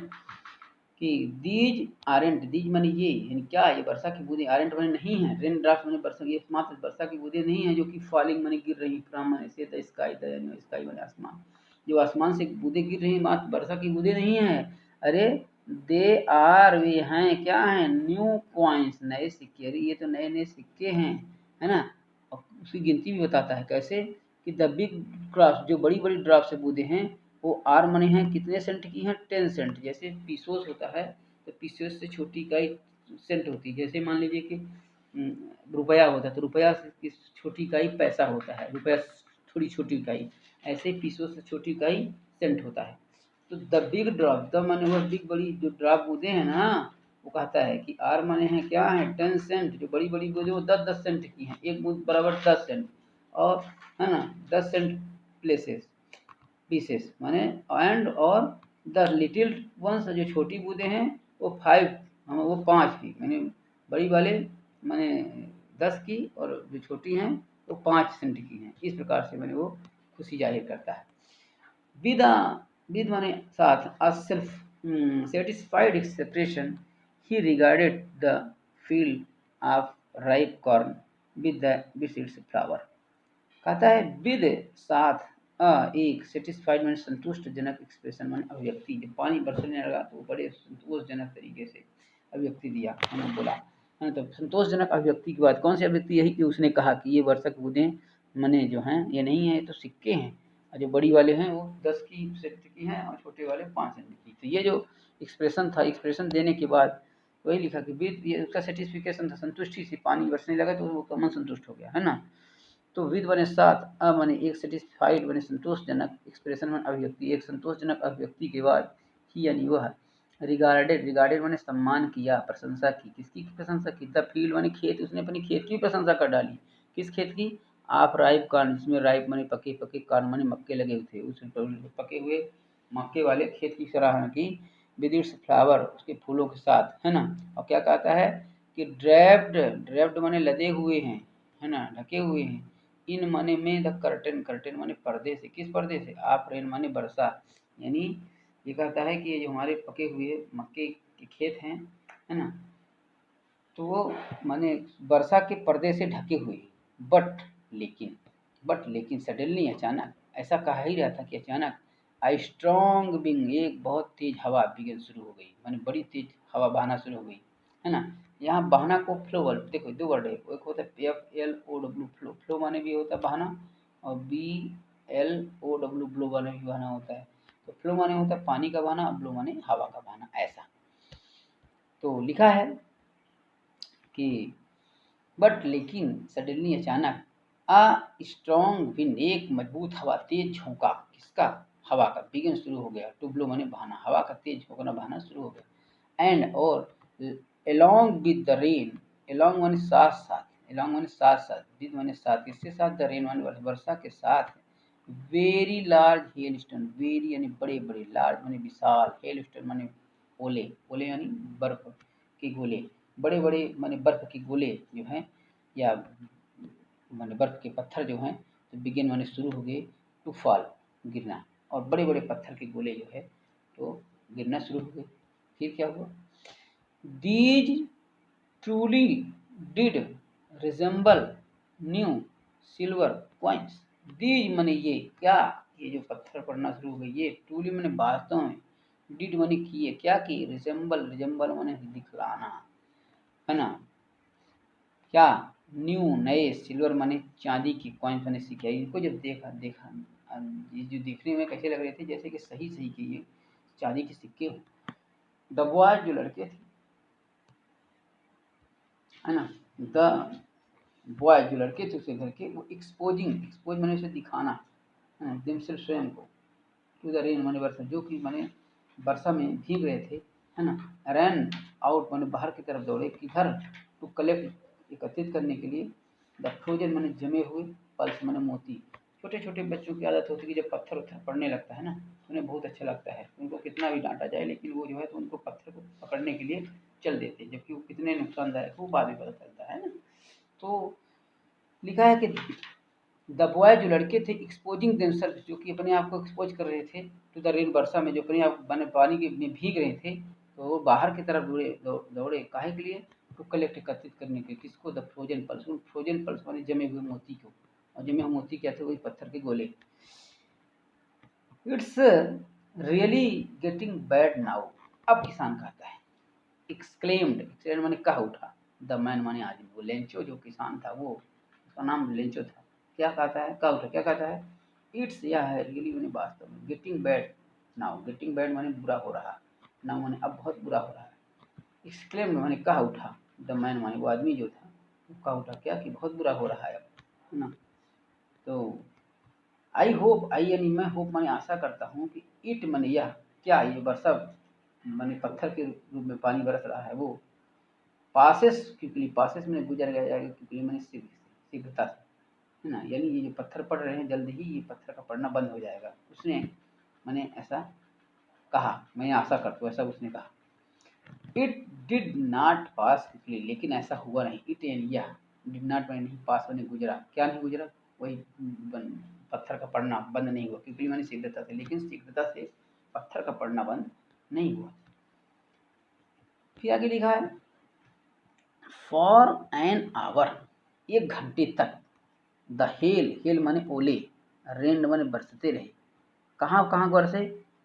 कि दीज आरेंट, दीज माने ये, यानी क्या, ये वर्षा की बूंदें, आरेंट माने नहीं है, रेन ड्रॉप्स माने वर्षा, ये मात्र वर्षा की बूंदें नहीं है जो कि फॉलिंग माने गिर रही, फ्रॉम माने से, द स्काई, द स्काई माने आसमान, जो आसमान से बूंदें गिर रही मात्र वर्षा की बूंदें नहीं है। अरे दे आर, वे हैं, क्या हैं, न्यू कॉइन्स, नए सिक्के, अरे ये तो नए नए सिक्के हैं, है ना। और उसकी गिनती भी बताता है, कैसे कि द बिग ड्रॉप्स, जो बड़ी बड़ी ड्रॉप से बूंदें हैं, वो आर मनी है कितने सेंट की हैं, 10 सेंट। जैसे पीसोस होता है तो पीसोस से छोटी इकाई सेंट होती है। जैसे मान लीजिए कि रुपया होता है तो रुपया की छोटी इकाई पैसा होता है, रुपया थोड़ी छोटी इकाई, ऐसे पीसोस से छोटी इकाई सेंट होता है। तो द बिग ड्रॉप, द माने वह बिग, बड़ी जो ड्रॉप बूंदे हैं ना, वो कहता है कि आर माने हैं क्या है, 10 सेंट, जो बड़ी बड़ी बूंदे वो 10-10 सेंट की हैं, एक बूंद बराबर 10 सेंट, और है ना 10 सेंट प्लेसेस पीसेस माने, एंड और द लिटिल वंस, जो छोटी बूंदें हैं वो 5, वो 5 की, माने बड़ी वाले माने 10 की, और जो छोटी हैं वो 5 सेंट की हैं। इस प्रकार से मैंने वो खुशी जाहिर करता है। विदा, विद माने साथ, a self satisfied expression, he regarded the field of ripe corn with its flower. कहता है विद, साथ, एक, सेटिस्फाइड मैंने संतुष्टजनक एक्सप्रेशन मैंने अभिव्यक्ति, जब पानी बरसने लगा तो बड़े संतोषजनक तरीके से अभिव्यक्ति दिया, मैंने बोला, है ना। तो संतोषजनक अभिव्यक्ति की बात, कौन सी अभिव्यक्ति, यही कि उसने कहा कि ये वर्षक बूंदें मने जो हैं ये नहीं है, ये तो सिक्के हैं, और जो बड़ी वाले हैं वो 10 की सेंट की हैं और छोटे वाले 5 सेंट की। तो ये जो एक्सप्रेशन था, एक्सप्रेशन देने के बाद वही लिखा कि विद, ये उसका सेटिस्फिकेशन था, संतुष्टि से, पानी बरसने लगा तो वो मन संतुष्ट हो गया, है ना। तो विद बने साथ, अ बने एक, सेटिस्फाइड बने संतोषजनक, एक्सप्रेशन में अभिव्यक्ति, एक संतोषजनक अभिव्यक्ति के बाद ही, यानी वह, रिगार्डेड, रिगार्डेड मैंने सम्मान किया, प्रशंसा की, किसकी प्रशंसा की, द फील्ड मैंने खेत, उसने अपनी खेत की प्रशंसा कर डाली, किस खेत की, आप राइप कॉर्न, जिसमें राइप मैंने पके पके, कॉर्न मैंने मक्के लगे हुए थे, उस पके हुए मक्के वाले खेत की सराहना की, विद इट्स फ्लावर, उसके फूलों के साथ, है ना। और क्या कहता है कि ड्रेप्ड, ड्रेप्ड मैंने लदे हुए हैं, है ना, ढके हुए हैं, इन माने में द कर्टन, कर्टन माने पर्दे से, किस पर्दे से, आप रेन माने वर्षा, यानी ये कहता है कि ये जो हमारे पके हुए मक्के के खेत हैं, है ना, तो वो माने वर्षा के पर्दे से ढके हुए, बट लेकिन, बट लेकिन सडनली, अचानक, ऐसा कहा ही रहा था कि अचानक, आई स्ट्रॉन्ग विंग, एक बहुत तेज हवा बिगन शुरू हो गई, माने बड़ी तेज हवा बहना शुरू हो गई, है ना। यहाँ बहना को फ्लो वर्ड, देखो दो वर्ड है, एक होता है FLOW, फ्लो, फ्लो माने भी होता है बहना, और BLOW, ब्लो माने भी बहना होता है। तो फ्लो माने होता है पानी का बहना, ब्लो माने हवा का बहना, ऐसा। तो लिखा है कि बट लेकिन, सडनली अचानक, अ स्ट्रॉन्ग विंड, एक मजबूत हवा, तेज झोंका, किसका, हवा का, बिगिन शुरू हो गया, टू ब्लो माने बहाना, हवा का तेज झोंकना बहाना शुरू हो गया, एंड और, along with the rain, along माने साथ साथ, along माने साथ साथ, with माने साथ, किसके साथ, the rain माने वर्षा के साथ, very large hello stone, very यानी बड़े बड़े, लार्ज माने विशाल, हेल स्टोन माने ओले, ओले यानी बर्फ के गोले, बड़े बड़े माने बर्फ के गोले जो हैं, या माने बर्फ के पत्थर जो हैं, तो बिगिन माने शुरू हो गए, टू फॉल गिरना, और बड़े बड़े पत्थर के गोले जो है तो गिरना शुरू हो गए। फिर क्या हुआ, these truly did resemble new silver coins, these माने ये, क्या, ये जो पत्थर पड़ना शुरू हो गए, ये ट्रूली माने वास्तव में, डिड माने किए, क्या किए, रिजेंबल, रिजेंबल माने दिखलाना, है ना, क्या, न्यू नए, सिल्वर माने चांदी की, कॉइन्स माने सिक्के, इनको जब देखा देखा, ये जो दिखने में कैसे लग रहे थे, जैसे कि सही सही के ये चांदी के सिक्के हो। द बॉयज, जो लड़के थे, है ना, द बॉय, जो लड़के थे उसके घर के, वो एक्सपोजिंग, एक्सपोज माने उसे दिखाना, दिमसेल्फ, स्वयं को, टू द रेन माने वर्षा, जो कि माने वर्षा में भीग रहे थे, है ना, रन आउट माने बाहर की तरफ दौड़े, किधर, टू कलेक्ट, एकत्रित करने के लिए, द फ्रोजन माने जमे हुए, पल्स माने मोती, छोटे छोटे बच्चों की आदत होती है कि जब पत्थर उत्थर पड़ने लगता है ना, उन्हें बहुत अच्छा लगता है, उनको कितना भी डांटा जाए लेकिन वो जो है तो उनको पत्थर को पकड़ने के लिए चल देते हैं, जबकि वो कितने नुकसानदायक वो बाद में पता चलता है ना। तो लिखा है कि द बॉय जो लड़के थे एक्सपोजिंग देमसेल्फ जो कि अपने आप को एक्सपोज कर रहे थे टू द रेन वर्षा में जो अपने आप पानी के में भीग रहे थे, तो वो बाहर की तरफ दौड़े काहे के लिए, टू कलेक्ट एकत्रित करने के किसको, द फ्रोजन पल्स, उन फ्रोजन पल्स माने जमे हुए मोती को, और जमे हुए मोती क्या थे, वही पत्थर के गोले। It's really getting bad now, अब किसान कहता है, एक्सक्लेम्ड माने कह उठा, द मैन माने आदमी, वो लेंचो जो किसान था वो, उसका नाम लेंचो था, क्या कहता है, कह उठा, क्या कहता है, इट्स यह है रियली माने वास्तव में, getting bad now, getting bad माने बुरा हो रहा, नाउ माने अब बहुत बुरा हो रहा है, एक्सक्लेम्ड माने कह उठा, द मैन माने वो आदमी जो था वो कह उठा क्या कि बहुत बुरा हो रहा है अब, है ना। तो आई होप, आई यानी मैं, होप माने आशा करता हूँ कि इट माने यह, क्या ये वर्षा माने पत्थर के रूप में पानी बरस रहा है वो, पासेस क्विकली, पासेस में गुजर गया जाएगा, क्विकली माने शीघ्रता से, है ना, यानी ये जो पत्थर पड़ रहे हैं जल्द ही ये पत्थर का पड़ना बंद हो जाएगा, उसने मैंने ऐसा कहा, मैं आशा करता हूँ, ऐसा उसने कहा। It did not pass quickly, लेकिन ऐसा हुआ नहीं, इट यानी यह, डिड नॉट माने नहीं, पास माने गुजरा, क्या नहीं गुजरा, वही पत्थर का पड़ना बंद नहीं हुआ, क्विकली माने शीघ्रता से, लेकिन शीघ्रता से पत्थर का पड़ना बंद नहीं हुआ। फिर आगे लिखा है फॉर एन आवर, एक घंटे तक, द हेल, हेल माने ओले, रेन माने बरसते रहे, कहाँ कहाँ बरसे,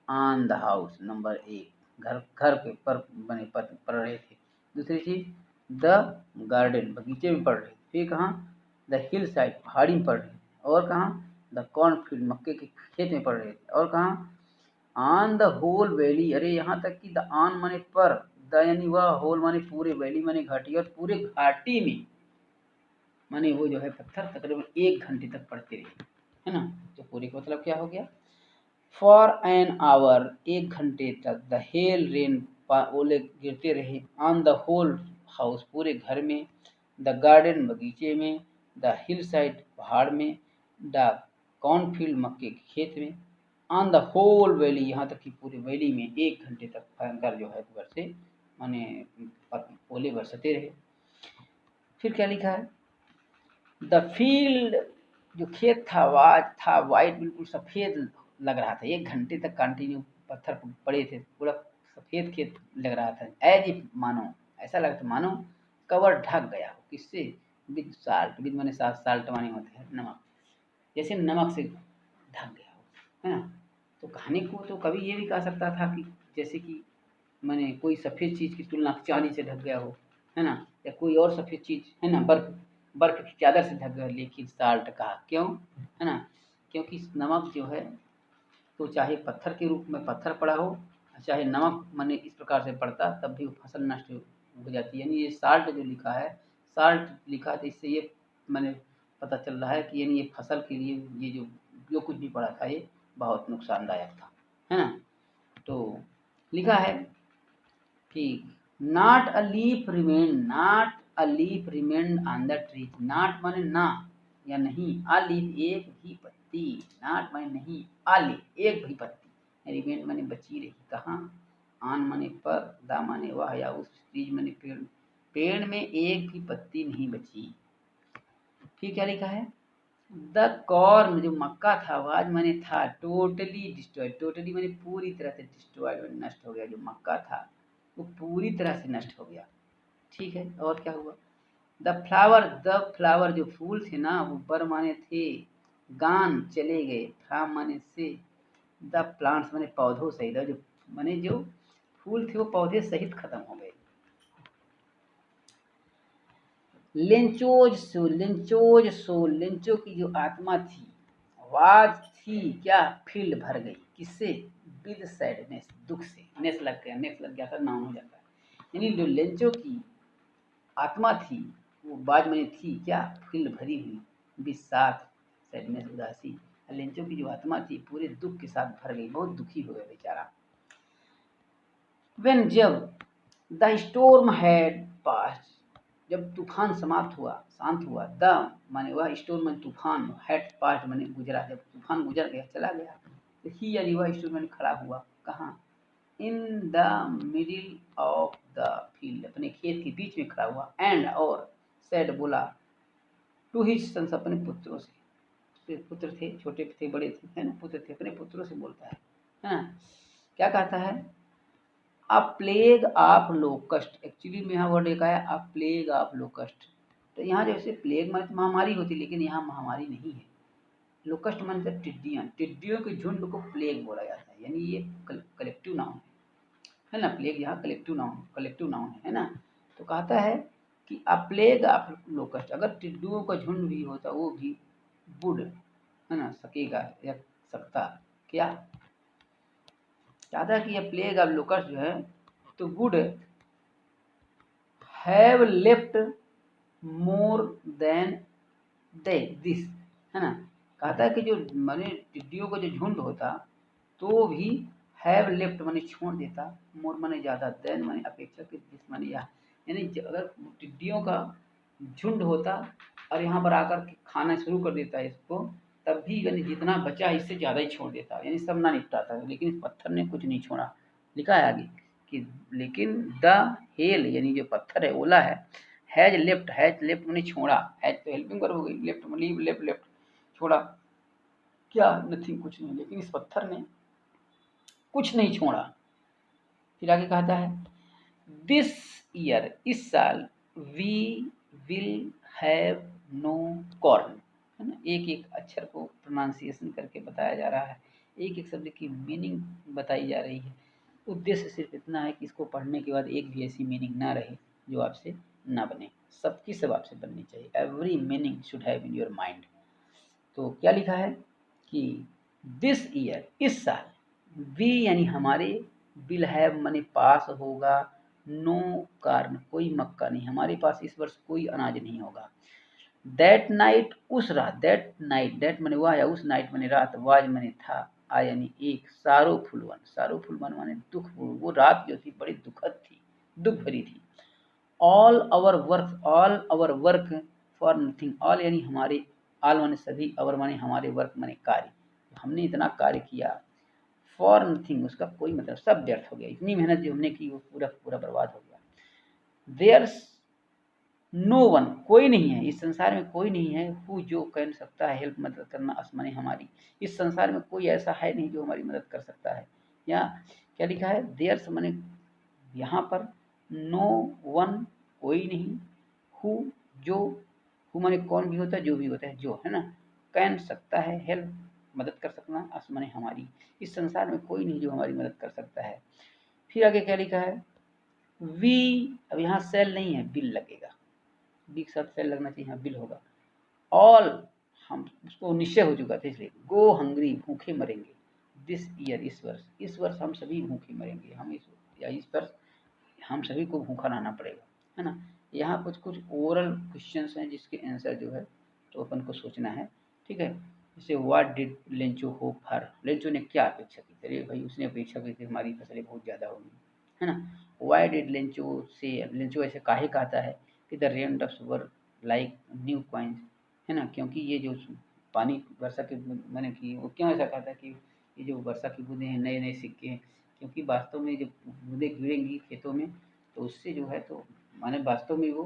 ऑन द हाउस, नंबर एक, घर घर पे पर बने पड़ रहे थे, दूसरी चीज द गार्डन, बगीचे में पड़ रहे थे, फिर कहाँ द हिल साइड, पहाड़ी में पड़ रहे थे, और कहाँ द कॉर्नफील्ड, मक्के के खेत में पड़ रहे थे, और कहाँ ऑन द होल वैली, अरे यहाँ तक कि द ऑन माने पर, द यानी वह, होल माने पूरे, वैली माने घाटी, और पूरे घाटी में माने वो जो है पत्थर तकरीबन एक घंटे तक पड़ते रहे, है ना। तो पूरे का मतलब क्या हो गया, फॉर एन आवर, एक घंटे तक, द हेल रेन, ओले गिरते रहे, ऑन द होल हाउस, पूरे घर में, द गार्डन, बगीचे में, द हिल साइड, पहाड़ में, द कॉर्नफील्ड, मक्के के खेत में, ऑन द होल वैली, यहाँ तक कि पूरी वैली में एक घंटे तक भयंकर जो है बरसे माने ओले बरसते रहे। फिर क्या लिखा है, द फील्ड, जो खेत था वाज था वाइट, बिल्कुल सफ़ेद लग रहा था, एक घंटे तक कंटिन्यू पत्थर पड़े थे, पूरा सफ़ेद खेत लग रहा था, एज इफ मानो, ऐसा लगता मानो कवर ढक गया हो, किससे, विद साल्ट, विद माने साथ, साल्ट माने होते हैं नमक, जैसे नमक से ढक गया हो, है ना। तो कहने को तो कभी ये भी कह सकता था कि जैसे कि माने कोई सफ़ेद चीज़ की तुलना चांदी से ढक गया हो, है ना, या कोई और सफ़ेद चीज़, है ना, बर्फ, बर्फ की चादर से ढक गया, लेकिन साल्ट कहा, क्यों, है ना, क्योंकि नमक जो है, तो चाहे पत्थर के रूप में पत्थर पड़ा हो, चाहे नमक माने इस प्रकार से पड़ता, तब भी वो फसल नष्ट हो जाती है, यानी ये साल्ट जो लिखा है, साल्ट लिखा है, तो इससे ये माने पता चल रहा है कि यानी ये फसल के लिए ये जो कुछ भी पड़ा था ये बहुत नुकसानदायक था, है ना। तो लिखा है कि not a leaf remain, not a leaf remain on the tree, not माने ना या नहीं, अ लीफ एक भी पत्ती, नॉट माने नहीं, अ लीफ एक भी पत्ती, रिमेन माने बची रही, कहाँ, ऑन माने पर, द माने वह या उस, ट्रीज माने पेड़, पेड़ में एक भी पत्ती नहीं बची। फिर क्या लिखा है, द कॉर्न, जो मक्का था, वाज माने था, टोटली डिस्ट्रॉयड, टोटली माने पूरी तरह से डिस्ट्रॉयड, नष्ट हो गया, जो मक्का था वो पूरी तरह से नष्ट हो गया। ठीक है, और क्या हुआ, द फ्लावर जो फूल थे ना वो बर माने थे, गान चले गए, फ्राम माने से, द प्लांट्स माने पौधों सहित, जो माने जो फूल थे वो पौधे सहित खत्म हो गए। लेंचो की जो आत्मा थी, वाज थी क्या, फील्ड भर गई, किससे, विद सैडनेस, दुख से, नेस लग गया, नेस लग गया था, नाउन हो जाता है, यानी जो लेंचो की आत्मा थी वो बाद में थी क्या, फील्ड भरी हुई, विद साथ, सैडनेस, उदासी, लेंचो की जो आत्मा थी पूरे दुख के साथ भर गई, बहुत दुखी हो गया बेचारा। व्हेन, जब, द स्टोर्म हैड पास्ट, जब तूफान समाप्त हुआ, शांत हुआ, द माने वह, स्टोर्म माने तूफान, हैड पास्ट माने गुजरा, जब तूफान गुजर गया, चला गया, तो ही यानी वह स्टोर्म माने खड़ा हुआ, कहाँ, in the middle of the field, अपने खेत के बीच में खड़ा हुआ, एंड और, सेड बोला, टू हिज सन्स, अपने पुत्रों से, उसके पुत्र थे, छोटे थे बड़े थे, है ना, पुत्र थे, अपने पुत्रों से बोलता है ना। क्या कहता है, अ प्लेग ऑफ लोकस्ट, एक्चुअली में यहाँ वर्ड एक आया अ प्लेग ऑफ लोकस्ट। तो यहाँ जैसे प्लेग माने तो महामारी होती, लेकिन यहाँ महामारी नहीं है। लोकस्ट माने टिड्डियाँ, टिड्डियों के झुंड को प्लेग बोला जाता है, यानी ये कलेक्टिव नाउन है ना। प्लेग यहाँ कलेक्टिव नाउन है ना। तो कहता है कि अ प्लेग ऑफ लोकस्ट, अगर टिड्डियों का झुंड भी होता वो भी वुड, है ना, सकेगा या सकता, क्या चाहता है कि यह प्लेग ऑफ लोकस्ट जो है तो would have left more than this, है ना। कहता है कि जो माने टिड्डियों का जो झुंड होता तो भी हैव लेफ्ट माने छोड़ देता, मोर माने ज़्यादा, देन माने अपेक्षा के, दिस माने यह, यानी अगर टिड्डियों का झुंड होता और यहाँ पर आकर के खाना शुरू कर देता है इसको, तब भी यानी जितना बचा इससे ज़्यादा ही छोड़ देता, यानी सब ना निपटाता। लेकिन इस पत्थर ने कुछ नहीं छोड़ा। लिखा है आगे कि लेकिन द हेल, यानी जो पत्थर है ओला है, हैज लेफ्ट मैंने छोड़ा, हैज तो हेल्पिंग वर्ब हो गई, लेफ्ट लीव लेफ्ट छोड़ा, क्या नथिंग, कुछ नहीं, लेकिन इस पत्थर ने कुछ नहीं छोड़ा। फिर आगे कहता है दिस ईयर, इस साल, we will have no corn, है ना। एक एक अक्षर को प्रोनाउंसिएशन करके बताया जा रहा है, एक एक शब्द की मीनिंग बताई जा रही है। उद्देश्य सिर्फ इतना है कि इसको पढ़ने के बाद एक भी ऐसी मीनिंग ना रहे जो आपसे ना बने, सबकी सब आपसे बननी चाहिए। Every meaning should have in your mind. तो क्या लिखा है कि दिस ईयर, इस साल, वी यानी हमारे, विल हैव माने पास होगा, नो कार्न कोई मक्का नहीं, हमारे पास इस वर्ष कोई अनाज नहीं होगा। दैट नाइट, उस रात, दैट नाइट, दैट माने वह या उस नाइट माने रात, वाज माने था, आ यानी एक, सारोफुल वन माने दुख, वो रात जो थी बड़ी दुखद थी, दुख भरी थी। All our work for nothing, all यानी हमारे, ऑल माने सभी, आवर माने हमारे, वर्क माने कार्य, हमने इतना कार्य किया, फॉर नथिंग उसका कोई मतलब, सब व्यर्थ हो गया, इतनी मेहनत जो हमने की वो पूरा पूरा बर्बाद हो गया। देयर्स नो वन, कोई नहीं है इस संसार में, कोई नहीं है, हु जो कर सकता है, हेल्प मदद करना, असमाने हमारी, इस संसार में कोई ऐसा है नहीं जो हमारी मदद कर सकता है। या क्या लिखा है, देयर्स माने यहाँ पर, नो वन कोई नहीं, हु जो, हु माने कौन भी होता है, जो भी होता है, जो, है ना, कैन सकता है, हेल्प मदद कर सकना, असमाने हमारी, इस संसार में कोई नहीं जो हमारी मदद कर सकता है। फिर आगे क्या लिखा है, वी, अब यहाँ सेल नहीं है, बिल लगेगा, बी के साथ सेल लगना चाहिए, यहाँ बिल होगा। ऑल, हम उसको निश्चय हो चुका था इसलिए, गो हंग्री भूखे मरेंगे, दिस ईयर इस वर्ष हम सभी भूखे मरेंगे, हम इस वर्ष हम सभी को भूखा रहना पड़ेगा, है ना। यहाँ कुछ कुछ ओरल क्वेश्चंस हैं जिसके आंसर जो है तो अपन को सोचना है, ठीक है। जैसे what did Lencho hope her, Lencho ने क्या अपेक्षा की, अरे भाई उसने अपेक्षा की थी हमारी फसलें बहुत ज़्यादा होगी, है ना। वाई डिड लेंचो से, लेंचो ऐसे काहे कहता है कि the rain drops were like new coins, है ना, क्योंकि ये जो पानी वर्षा के मैंने की वो क्यों ऐसा कहता है कि ये जो वर्षा की बूंदें हैं नए नए सिक्के हैं, क्योंकि वास्तव में जब बूंदें गिरेंगी खेतों में तो उससे जो है तो माने वास्तव में वो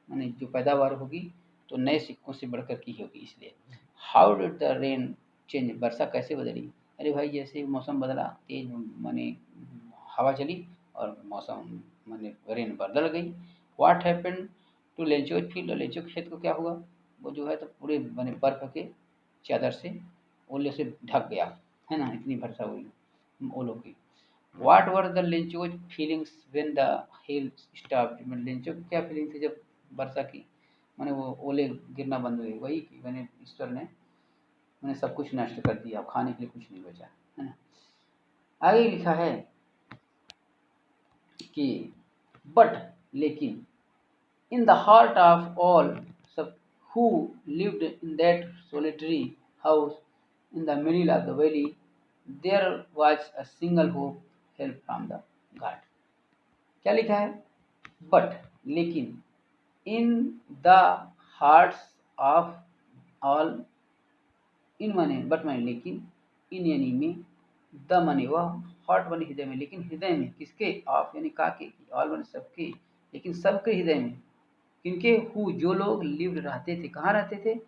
माने जो पैदावार होगी तो नए सिक्कों से बढ़कर की होगी, इसलिए। How did the rain change, वर्षा कैसे बदली, अरे भाई जैसे मौसम बदला, तेज माने हवा चली और मौसम माने रेन बदल गई। What happened to Lencho field, Lencho खेत को क्या हुआ, वो जो है तो पूरे माने बर्फ के चादर से, ओले से ढक गया, है ना, इतनी वर्षा हुई ओलों की। What were the Lencho's feelings when the hell stopped, मतलब लेंचो की क्या फीलिंग थी जब वर्षा की मैंने वो ओले गिरना बंद हुए, वही कि मैंने ईश्वर ने मैंने सब कुछ नष्ट कर दिया, खाने के लिए कुछ नहीं बचा, है ना। आगे लिखा है कि बट, लेकिन, in the heart of all सब who lived in that solitary house in the middle of the valley, there was a single hope, help from the God. क्या लिखा है, बट लेकिन, in the hearts of all, in माने बट माने लेकिन, इन यानी में, द माने वह, हार्ट माने हृदय में, लेकिन हृदय में किसके, ऑफ यानी का के, ऑल माने सबके, लेकिन सबके हृदय में इनके हु जो लोग लिव्ड रहते थे, कहाँ रहते थे,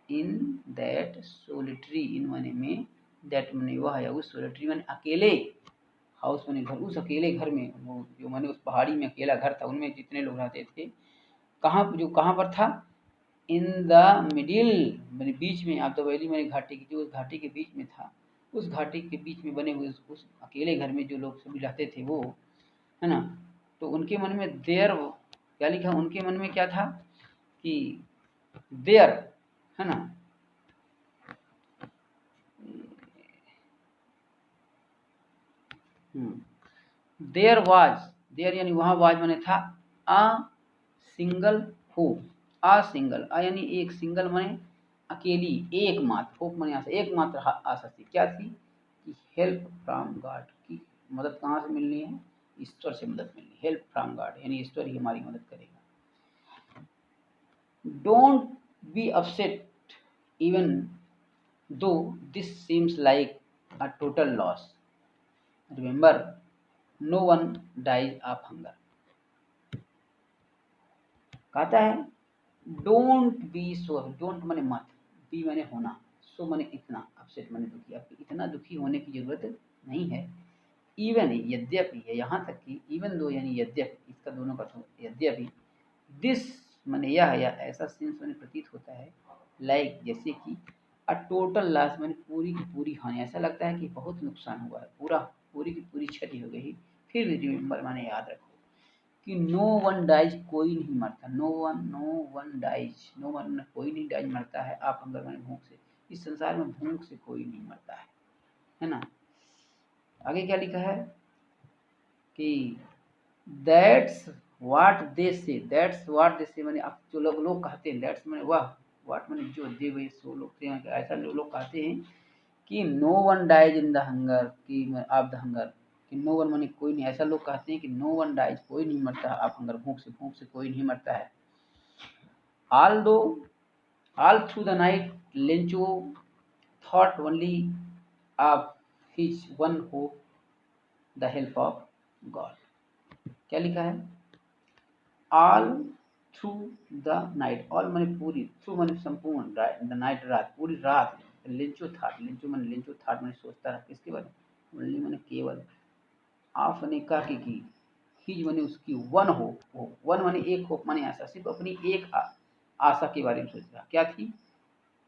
इन दैट सोलिटरी, इन माने में, दैट माने वह या उस, सोलिटरी माने अकेले, हाउस माने घर, उस अकेले घर में, वो जो माने उस पहाड़ी में अकेला घर था, उनमें जितने लोग रहते थे, कहाँ पर था, इन द मिडिल माने बीच में, आप द वैली माने घाटी की, जो उस घाटी के बीच में था, उस घाटी के बीच में बने हुए उस अकेले घर में जो लोग सभी रहते थे वो, है ना। तो उनके मन में देयर, क्या लिखा, उनके मन में क्या था कि देयर, है ना, देयर वाज, देयर यानी वहां, वाज माने था, a single hope, a single, a यानी एक, सिंगल माने अकेली, एकमात्र, होप माने आशा, एकमात्र आशा थी, क्या थी कि हेल्प फ्रॉम गॉड, की मदद कहाँ से मिलनी है, ईश्वर से मदद मिलनी, हेल्प फ्रॉम गॉड यानी ईश्वर ही हमारी मदद करेगा। Don't be upset even though this seems like a total loss, remember no one dies of hunger. कहता है डोंट बी सो, डोंट माने मत, बी माने होना, सो माने इतना, अपसेट माने दुखी, आपको इतना दुखी होने की जरूरत नहीं है। इवन यद्यपि है, यहाँ तक कि इवन दो यानी यद्यपि, इसका दोनों का यद्यपि, दिस माने यह या ऐसा सेंस माने प्रतीत होता है, लाइक जैसे कि अ टोटल लॉस माने पूरी की पूरी हानि, ऐसा लगता है कि बहुत नुकसान हुआ है, पूरा पूरी की पूरी क्षति हो गई। फिर भी रिमेंबर माने याद रखो कि नो वन डाइज, कोई नहीं मरता, no one dies, no one कोई नहीं डाइज मरता है, आप हंगर माने भूख से, इस संसार में भूख से कोई नहीं मरता है ना। आगे क्या लिखा है कि दैट्स व्हाट दे से, दैट्स व्हाट दे से माने अब जो लोग कहते हैं, दैट्स माने वह, व्हाट माने जो, दे वे सो लोग, ऐसा लोग कहते हैं कि no one dies in the hunger, की ऑफ द हंगर, कि नो वन माने कोई नहीं, ऐसा लोग कहते हैं कि नो वन डाइज कोई नहीं मरता आप हंगर, भूख से कोई नहीं मरता है। ऑल दो all through the night Lencho thought only of his one hope, the help of God. क्या लिखा है, all through the night, all माने पूरी, थ्रू माने संपूर्ण, द नाइट रात, पूरी रात, लेंचो थाट, लेंचो माने लेंचो थाट माने सोचता रहा, किसके बारे में, ओनली माने केवल, ऑफ ने का की, हिज माने उसकी, वन होप, वन माने एक, होप माने आशा, सिर्फ अपनी एक आशा के बारे में सोच रहा, क्या थी,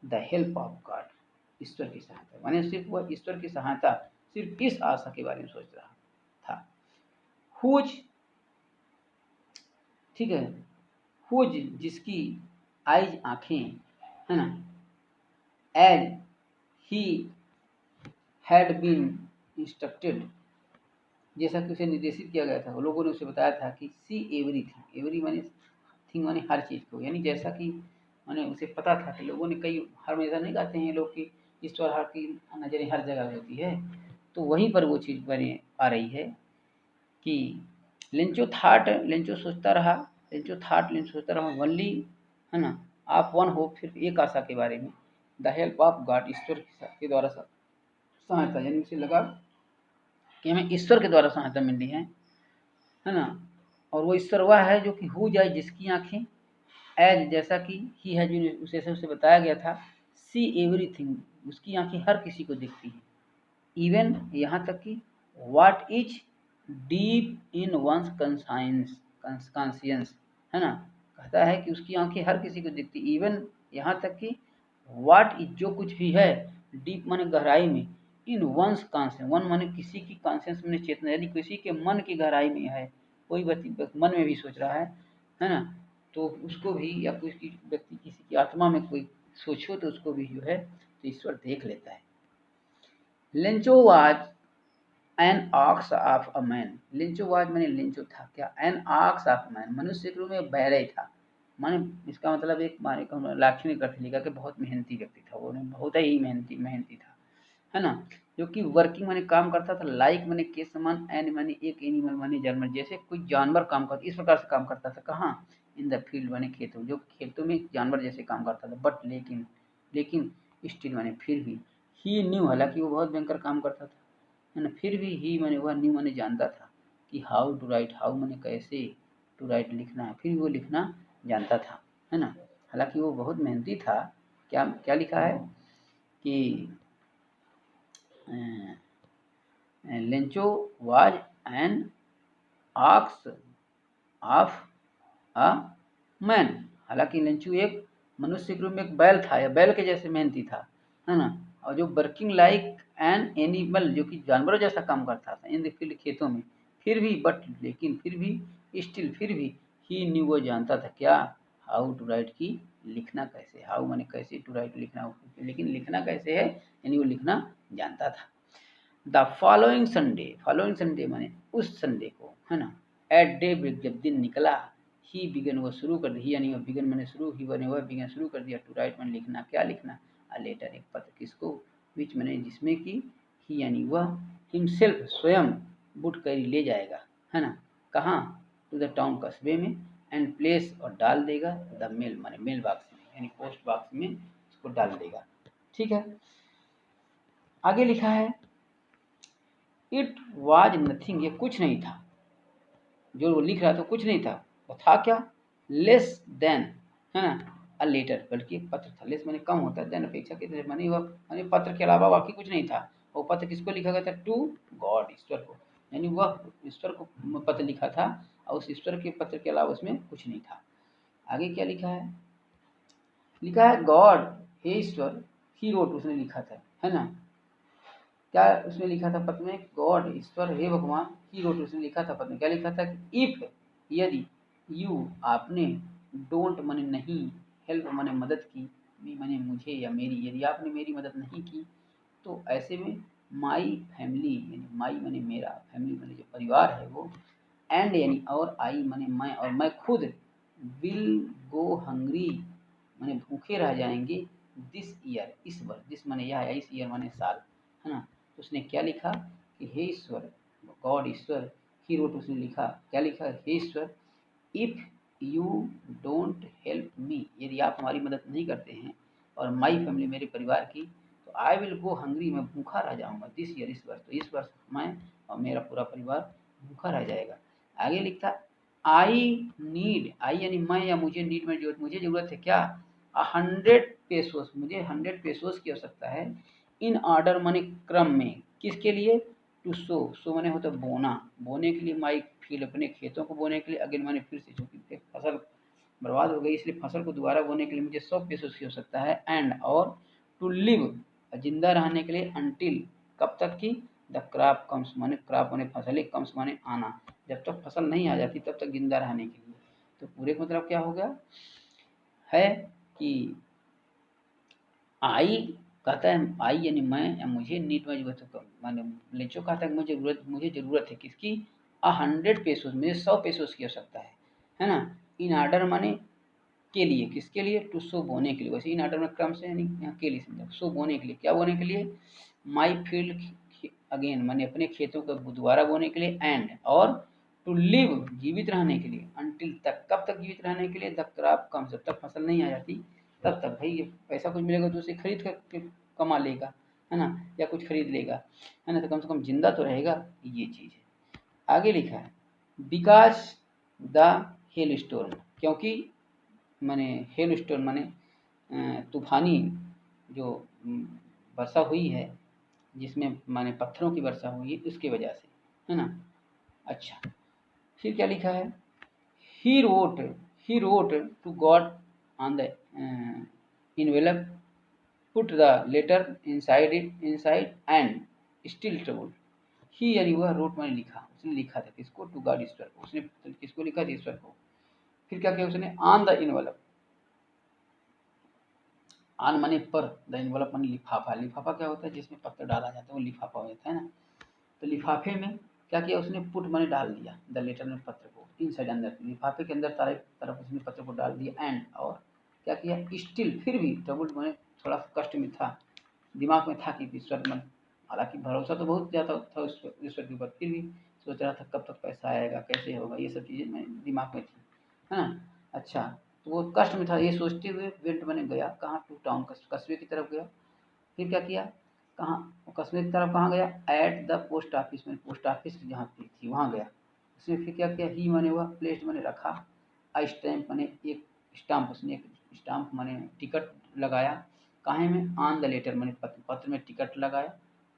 द हेल्प ऑफ गॉड, ईश्वर की सहायता, माने सिर्फ वह ईश्वर की सहायता, सिर्फ इस आशा के बारे में सोच रहा था। हुज, ठीक है, हुज जिसकी, आइज आंखें, है ना, as he had been instructed, जैसा कि उसे निर्देशित किया गया था, वो लोगों ने उसे बताया था कि सी एवरीथिंग, एवरी माने थिंग माने हर चीज़ को, यानी जैसा कि माने उसे पता था कि लोगों ने कई, हर हमेशा नहीं कहते हैं लोग कि ईश्वर हर की नजरें हर जगह होती है, तो वहीं पर वो चीज़ बने आ रही है कि लेंचो थाट, लेंचो सोचता रहा, लेंचो थाट, लेंचो सोचता रहा वनली, है ना, आप वन हो, फिर एक आशा के बारे में, द हेल्प ऑफ गॉड, ईश्वर के द्वारा सहायता, यानी उसे लगा कि हमें ईश्वर के द्वारा सहायता मिलनी है ना। और वो ईश्वर वह है जो कि हो जाए जिसकी आंखें, एज जैसा कि ही है जो उसे बताया गया था, सी एवरीथिंग उसकी आंखें हर किसी को दिखती हैं, इवन यहाँ तक कि what is deep in one's conscience, है ना, कहता है कि उसकी आंखें हर किसी को दिखती, इवन यहाँ तक कि व्हाट इज जो कुछ भी है, डीप माने गहराई में, इन वंस कॉन्शियंस, वन माने किसी की, कॉन्शियंस माने चेतना, यदि किसी के मन की गहराई में है, कोई व्यक्ति मन में भी सोच रहा है ना, तो उसको भी, या कोई व्यक्ति किसी की आत्मा में कोई सोचो तो उसको भी जो है तो ईश्वर देख लेता है। Lencho was an ox of a man, लिंचो was माने लिंचो था क्या, एन ऑक्स ऑफ मैन, मनुष्य के रूप में बैरई था, माने इसका मतलब एक माने लाक्षणिक अर्थ लिखा कि बहुत मेहनती व्यक्ति था, वो बहुत ही मेहनती था, है ना, जो कि वर्किंग माने काम करता था, लाइक माने के समान, एन माने एक, एनिमल माने जानवर, जैसे कोई जानवर काम करता, इस प्रकार से काम करता था, कहाँ, इन द फील्ड माने खेतों, जो खेतों में जानवर जैसे काम करता था, बट लेकिन स्टिल माने फिर भी, ही न्यू, हालांकि वो बहुत भयंकर काम करता था, है ना, फिर भी ही माने वह न्यू माने जानता था कि हाउ टू राइट, हाउ माने कैसे, टू राइट लिखना है, फिर वो लिखना जानता था, है ना। हालांकि वो बहुत मेहनती था। क्या क्या लिखा है कि Lencho was an ox of a man. हालांकि लेंचू एक मनुष्य के रूप में एक बैल था, या बैल के जैसे मेहनती था, है ना। और जो वर्किंग लाइक एन एनिमल, जो कि जानवरों जैसा काम करता था इन द फील्ड, खेतों में, फिर भी बट लेकिन फिर भी स्टिल फिर भी ही न्यू, वो जानता था क्या, हाउ टू राइट की लिखना कैसे, हाउ माने कैसे, टू राइट लिखना, लेकिन लिखना कैसे है, यानी वो लिखना जानता था। द फॉलोइंग संडे माने उस संडे को, है ना। एट डे ब्रेक, जब दिन निकला, ही बिगन, वो शुरू कर दिया, ही यानी वह बिगन मैंने शुरू, ही बने वह बिगन शुरू कर दिया, टू राइट मैंने लिखना, क्या लिखना, अ लेटर एक पत्र, किसको, विच मैंने जिसमें कि ही यानी वह, हिमसेल्फ स्वयं, बुट करी ले जाएगा, है ना, कहाँ, टू द टाउन कस्बे में, एंड प्लेस और डाल देगा, द मेल माने मेल बॉक्स में, यानी पोस्ट बॉक्स में उसको डाल देगा। ठीक है, आगे लिखा है इट वाज नथिंग, ये कुछ नहीं था, जो वो लिख रहा था कुछ नहीं था, वो था क्या, लेस देन, है ना, अ लेटर, बल्कि एक पत्र था। लेस माने कम होता है, देन अपेक्षा के माने वह, माने पत्र के अलावा बाकी कुछ नहीं था। वो पत्र किसको लिखा गया था, टू गॉड, ईश्वर को, यानी वह ईश्वर को पत्र लिखा था, और उस ईश्वर के पत्र के अलावा उसमें कुछ नहीं था। आगे क्या लिखा है, लिखा है God, hey Ishwar, he wrote, उसने लिखा था, है ना। क्या उसने लिखा था पत्र में, गॉड, ईश्वर, हे भगवान, ही रोट, उसने लिखा था पत्र में, क्या लिखा था कि इफ, यदि, यू, आपने, डोंट माने नहीं, हेल्प माने मदद की, मी माने मुझे या मेरी, यदि आपने मेरी मदद नहीं की, तो ऐसे में माई फैमिली, यानी माई माने मेरा, फैमिली माने जो परिवार है वो, एंड यानी और, आई माने मैं, और मैं खुद, विल गो हंग्री माने भूखे रह जाएंगे, दिस ईयर, इस वर्ष, दिस माने यह, या इस ईयर माने साल, है ना। तो उसने क्या लिखा कि हे ईश्वर, गॉड ईश्वर, ही रोट, उसने लिखा, क्या लिखा, हे ईश्वर, if you don't help me, यदि आप हमारी मदद नहीं करते हैं, और माई फैमिली, मेरे परिवार की, तो आई विल गो हंग्री, मैं भूखा रह जाऊंगा, दिस ईयर, इस वर्ष, तो इस वर्ष मैं और मेरा पूरा परिवार भूखा रह जाएगा। आगे लिखता, आई नीड, आई यानी मैं या मुझे, नीड में जरूरत, मुझे जरूरत है क्या, 100 पेसोस, मुझे 100 पेसोस की आवश्यकता है, इन ऑर्डर माने क्रम में, किसके लिए, टू सो माने होता है बोना, बोने के लिए, माई फील्ड, अपने खेतों को बोने के लिए, अगेन माने फिर से, क्योंकि फसल बर्बाद हो गई, इसलिए फसल को दोबारा बोने के लिए मुझे 100 पेसोस की आवश्यकता है, एंड और, टू लिव, जिंदा रहने के लिए, अंटिल, कब तक की, द क्रॉप कम्स माने क्रॉप माने फसल, कम्स माने आना, जब तक फसल नहीं आ जाती तब तक जिंदा रहने के लिए। तो पूरे का मतलब क्या हो गया है कि आई कहता है, आई यानी मैं या मुझे, नीड में जरूरत है, माने लेचो कहता है मुझे जरूरत है किसकी, 100 पेसोस, मुझे 100 पेसोस की आवश्यकता है ना। इन ऑर्डर माने के लिए, किसके लिए, टू सो बोने के लिए, वैसे इन ऑर्डर में क्रम से, यानी यहाँ के लिए समझो, सो बोने के लिए, क्या बोने के लिए, माई फील्ड, अगेन माने अपने खेतों को दोबारा बोने के लिए, एंड और, टू लिव, जीवित रहने के लिए, अंटिल तक, कब तक जीवित रहने के लिए, द क्रॉप कम, जब तक फसल नहीं आ जाती तब तक, भाई ये पैसा कुछ मिलेगा तो उसे खरीद कर कमा लेगा, है ना, या कुछ खरीद लेगा, है ना, तो कम से कम जिंदा तो रहेगा, ये चीज़ है। आगे लिखा है बिकॉज द हेल स्टोर्म, क्योंकि माने हेल स्टोर्म माने तूफानी जो वर्षा हुई है, जिसमें माने पत्थरों की वर्षा हुई है, उसकी वजह से, है ना। अच्छा, फिर क्या लिखा है, he wrote he wrote to God on the envelope, put the letter inside and still trouble, he यानी वह रोट मैंने लिखा, उसने लिखा था किसको, टू गॉड, ईश्वर को, उसने किसको लिखा था, ईश्वर को। फिर क्या किया उसने, ऑन द इनवेलप, ऑन माने पर, द इनवेलप माने लिफाफा, लिफाफा क्या होता है, जिसमें पत्थर डाला जाता है वो लिफाफा हो जाता है ना। तो लिफाफे में क्या किया उसने, पुट माने डाल दिया, द लेटर में पत्र को, इनसाइड अंदर, लिफाफे के अंदर सारे तरफ उसने पत्र को डाल दिया, एंड और क्या किया, स्टिल फिर भी, ट्रबल्ड माने थोड़ा कष्ट में था, दिमाग में था कि ईश्वर मन, हालांकि भरोसा तो बहुत ज़्यादा था ईश्वर के ऊपर, फिर भी सोच रहा था कब तक पैसा आएगा, कैसे होगा, ये सब चीज़ें मैं दिमाग में थी, है ना। अच्छा, तो वो कष्ट में था, ये सोचते हुए वेंट मैंने गया कहाँ, टू टाउन, कस्बे की तरफ गया। फिर क्या किया, कहाँ, कस्बे की तरफ कहाँ गया, एट द पोस्ट ऑफिस में, पोस्ट ऑफिस जहाँ पे थी वहाँ गया। उसने फिर क्या किया, ही मैंने वह प्लेस मैंने रखा, स्टैम्प मैंने एक स्टाम्प, उसने एक स्टाम्प माने टिकट लगाया, काहे में, ऑन द लेटर माने पत्र में टिकट लगाया,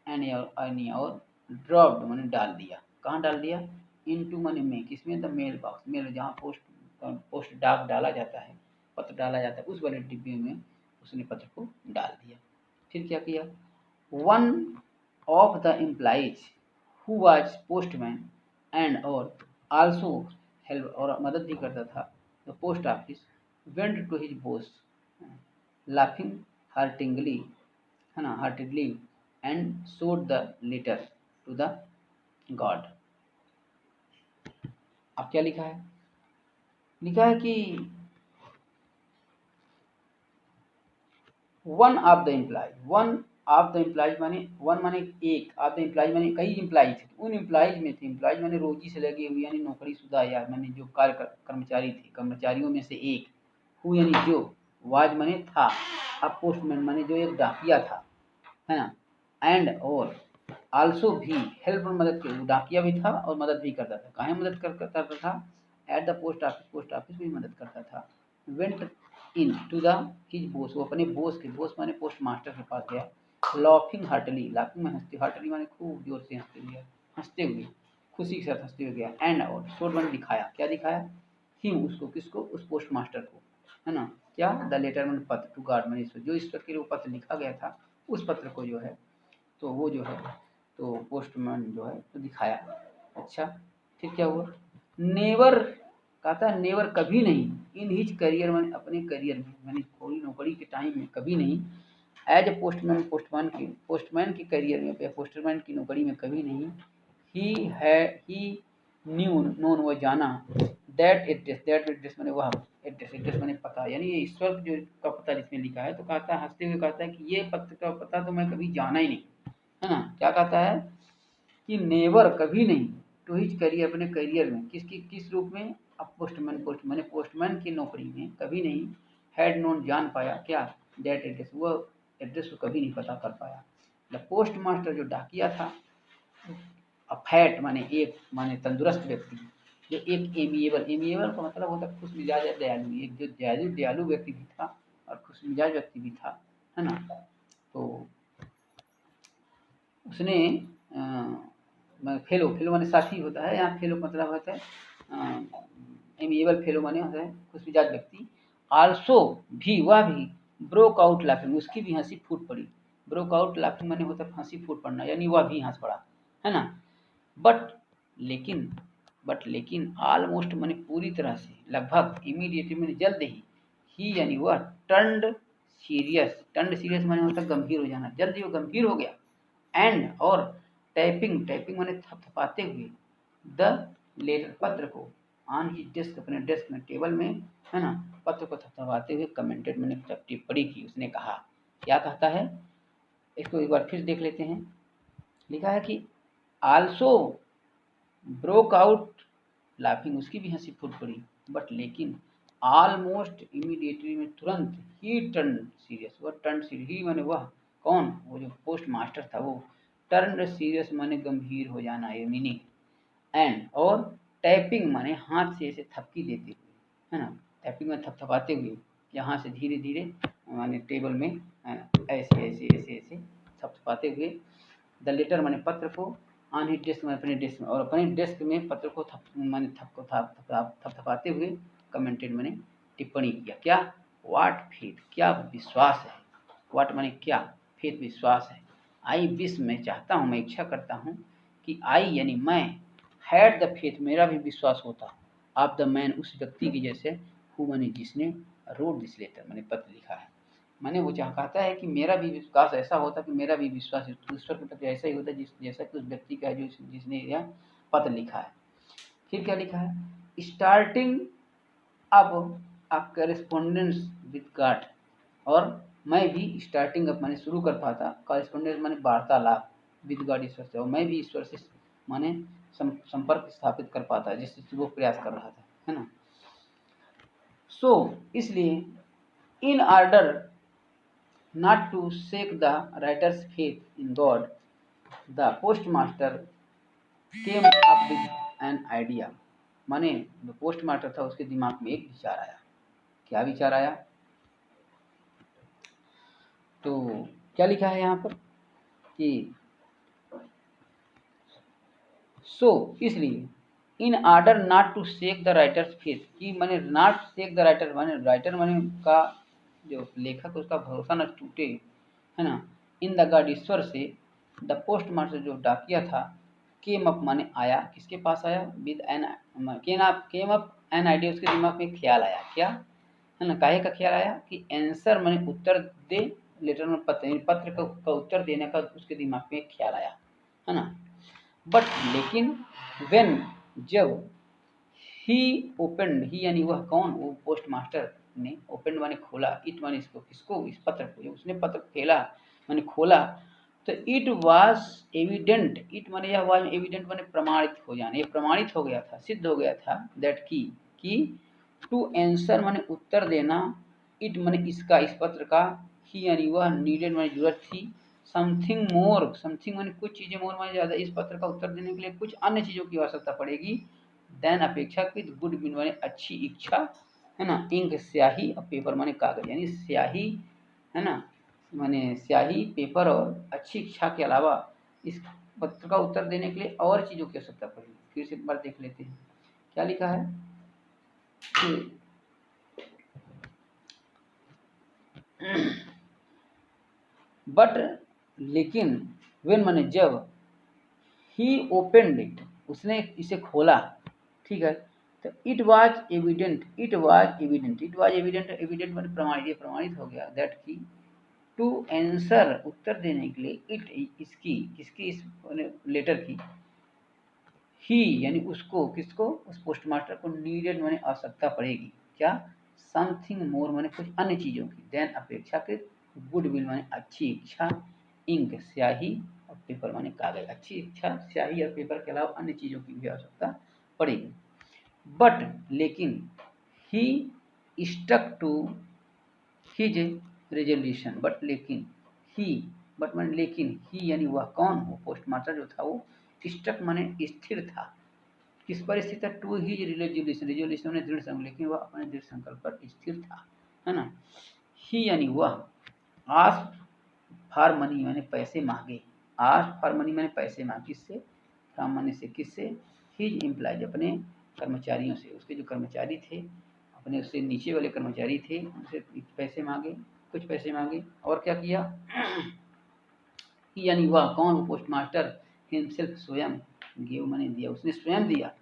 एंड और ड्रॉप्ड माने डाल दिया, कहाँ डाल दिया, इनटू माने में, किसमें, द मेल बॉक्स, मेल जहाँ पोस्ट डाक डाला जाता है, पत्र डाला जाता है, उस वाले डिब्बे में उसने पत्र को डाल दिया। फिर क्या किया, one of the employees who was postman and और आल्सो हेल्प, और मदद भी करता था the post office, went to his boss laughing heartingly, है ना, heartedly, and showed the letter to the God. अब क्या लिखा है, लिखा है कि one of the employee, one of the employee माने वन माने एक, ऑफ द एम्प्लॉय माने कई एम्प्लॉय थे, उन एम्प्लॉयज में थे, एम्प्लॉयज माने रोजी से लगे हुए यानी नौकरीशुदा या माने जो कर्मचारी थे, कर्मचारियों में से एक, हु यानी जो, वाज माने था, अब पोस्टमैन माने जो एक डाकिया था, है ना, एंड और आल्सो भी, हेल्प मदद कर, डाकिया भी था और मदद भी करता था, काहे मदद करता था, at the post office, post office में मदद करता था, went in to the his boss, वो अपने बॉस के, बॉस माने पोस्ट मास्टर के पास गया, लॉफिंग हार्टली, लाफिंग में हंसते, हार्टली माने खूब जोर से हंसते हुए, खुशी के साथ हंसते हुए गया, एंड और शोड मैंने दिखाया, क्या दिखाया, हिम उसको, किसको, उस पोस्ट मास्टर को, है ना, क्या, द लेटर मैंने पत्र टू गार्ड मैंने जो ईश्वर के लिए वो पत्र लिखा गया था, उस पत्र को जो है, तो वो जो है, तो पोस्टमैन जो है तो दिखाया। अच्छा, फिर क्या हुआ, नेवर, कहता है नेवर, कभी नहीं, इन हिज करियर मैंने अपने करियर में, मैंने थोड़ी नौकरी के टाइम में कभी नहीं, एज ए पोस्टमैन, पोस्टमैन के करियर में या पोस्टमैन की नौकरी में कभी नहीं, ही न्यू, नोन वो जाना, दैट एड्रेस मैंने वह एड्रेस मैंने पता, यानी ये ईश्वर जो का पता जिसमें लिखा है, तो कहता है हंसते हुए कहता है कि ये पत्र का पता तो मैं कभी जाना ही नहीं, है ना, क्या कहता है कि नेवर, कभी नहीं, टू हिज करियर, अपने करियर में, किस रूप में, अब पोस्टमैन की नौकरी में कभी नहीं, हैड नोन, जान पाया, क्या, दैट एड्रेस, वो एड्रेस को कभी नहीं पता कर पाया, द पोस्ट मास्टर जो डाकिया था, फैट माने एक, माने तंदुरुस्त व्यक्ति, जो एक एमिएबल का मतलब होता है खुश मिजाज या दयालु, एक जो दयालु व्यक्ति भी था और खुश मिजाज व्यक्ति भी था, है ना, तो उसने फेलो माने साथी होता है, यहाँ फेलो मतलब होता है एमिएबल, फेलो माने होता है खुश मिजाज व्यक्ति, आल्सो भी, वह भी, ब्रोक आउट लाफिंग, उसकी भी हंसी फूट पड़ी, ब्रोक आउट लाफिंग माने होता है हंसी फूट पड़ना, यानी वह भी हंस पड़ा, है ना, बट लेकिन, ऑलमोस्ट माने पूरी तरह से, लगभग, इमीडिएटली माने जल्द ही यानी वह टर्न्ड सीरियस माने होता है गंभीर हो जाना, जल्द ही वो गंभीर हो गया, एंड और टाइपिंग माने थपथपाते हुए, द लेटर, पत्र को, ऑन ही डेस्क, अपने डेस्क में, टेबल में, है ना, पत्र को थपथपाते हुए, कमेंटेड मैंने टिप्पणी की, उसने कहा, क्या कहता है, इसको एक बार फिर देख लेते हैं, लिखा है कि आल्सो ब्रोक आउट लाफिंग, उसकी भी हंसी फूट पड़ी, बट लेकिन, ऑलमोस्ट इमीडिएटली में, तुरंत, ही टर्न सीरियस, वह टर्न सीरियस, ही माने वह, कौन, वो जो पोस्ट मास्टर था वो, टर्न सीरियस माने गंभीर हो जाना, ये मीनिंग, एंड और टैपिंग माने हाथ से ऐसे थपकी देते हुए, है ना, टैपिंग में थपथपाते हुए, यहाँ से धीरे धीरे माने टेबल में ऐसे ऐसे ऐसे ऐसे थपथपाते हुए, द लेटर माने पत्र को, ऑन ही डेस्क में, अपने डेस्क में, और अपने डेस्क में पत्र को थपथपाते हुए, कमेंटेड माने टिप्पणी किया, क्या, वाट फेथ, क्या विश्वास है, वाट माने क्या, फेथ विश्वास है, आई विश, मैं चाहता हूँ, मैं इच्छा करता हूँ कि आई यानी मैं, हैड द फेथ, मेरा भी विश्वास होता, ऑफ द मैन, उस व्यक्ति की जैसे, हु माने जिसने, रोड दिस लेटर माने पत्र लिखा है, मैंने वो कहता है कि मेरा भी विश्वास ऐसा होता कि मेरा भी विश्वास ईश्वर के प्रति ऐसा ही होता जैसा कि उस व्यक्ति का है जो जिसने यह पत्र लिखा है। फिर क्या लिखा है, स्टार्टिंग अब अ करेस्पॉन्डेंस विद गॉड, और मैं भी स्टार्टिंग अब मैंने शुरू कर पाता, करेस्पॉन्डेंस माने वार्तालाप, विद गॉड, ईश्वर से, और मैं भी ईश्वर से माने संपर्क स्थापित कर पाता, जिससे वो प्रयास कर रहा था, है ना, सो इसलिए, in order not to shake the writer's faith in God, the postmaster came up with an idea, माने जो पोस्ट मास्टर था उसके दिमाग में एक विचार आया, क्या विचार आया? तो क्या लिखा है यहाँ पर कि इसलिए in order not to shake the writer's faith, कि मैंने नॉट शेक द राइटर माने राइटर माने का जो लेखक उसका भरोसा न टूटे, है ना। इन द गॉड ईश्वर से, द पोस्ट मास्टर जो डाकिया था, केम अप माने आया, किसके पास आया, with an came up an idea, उसके दिमाग में ख्याल आया, क्या है ना, काहे का ख्याल आया कि आंसर माने उत्तर दे, लेटर में पत्र का उत्तर देने का उसके दिमाग में ख्याल आया, है ना। बट लेकिन वेन जब ही ओपन, ही यानी वह कौन, वो पोस्ट मास्टर ने ओपन माने खोला, इट माने इसको, किसको, इस पत्र को, जब उसने पत्र खेला माने खोला, तो इट वाज एविडेंट, इट माने यह वाज एविडेंट माने प्रमाणित हो जाना, ये प्रमाणित हो गया था, सिद्ध हो गया था, दैट की टू आंसर माने उत्तर देना, इट माने इसका, इस पत्र का, ही यानी वह, नीडेड माने जरूरत थी, समथिंग मोर, समथिंग माने कुछ चीजें, मोर माने ज्यादा, इस पत्र का उत्तर देने के लिए कुछ अन्य चीजों की आवश्यकता पड़ेगी, देन अपेक्षाकृत, गुड विल माने अच्छी इच्छा, है ना, इंक स्याही और पेपर माने कागज, यानी स्याही, है ना, माने स्याही, पेपर और अच्छी इच्छा के अलावा इस पत्र का उत्तर देने के लिए और चीजों की आवश्यकता पड़ेगी। फिर से एक बार देख लेते हैं क्या लिखा है कि बट लेकिन, वेन माने जब, ही ओपनड इट, उसने इसे खोला, ठीक है, तो it was evident, it was evident, it was evident, evident माने प्रमाणित, ये प्रमाणित हो गया, दैट की टू आंसर, उत्तर देने के लिए, इट इसकी, किसकी, इस लेटर की, ही यानी उसको, किसको, उस पोस्ट मास्टर को, नीडेड माने आवश्यकता पड़ेगी, क्या, समथिंग मोर माने कुछ अन्य चीजों की, देन अपेक्षाकृत, गुड विल माने अच्छी इच्छा, इंक स्याही और पेपर माने कागज, अच्छी इच्छा, स्याही और पेपर के अलावा अन्य चीजों की भी आवश्यकता पड़ेगी। बट लेकिन, he stuck to his resolution, but लेकिन, ही, बट माने लेकिन, ही यानी वह कौन, वो पोस्ट मास्टर जो था, वो स्टक माने स्थिर था, किस पर स्थिर था, टू हिज रेजोल्यूशन, रेजोल्यूशन में दृढ़ संकल्प, लेकिन वह अपने दृढ़ संकल्प पर स्थिर था, है ना। ही यानी वह, आस्क फॉर मनी मैंने पैसे मांगे, आस्क फॉर मनी मैंने पैसे मांगे, किससे, फ्रॉम मनी से, किससे, हिज एम्प्लॉयज, अपने कर्मचारियों से, उसके जो कर्मचारी थे, अपने उससे नीचे वाले कर्मचारी थे, उनसे पैसे मांगे, कुछ पैसे मांगे, और क्या किया, यानी वह कौन, वो पोस्ट मास्टर, हिमसेल्फ, स्वयं, गिव मैंने दिया, उसने स्वयं दिया,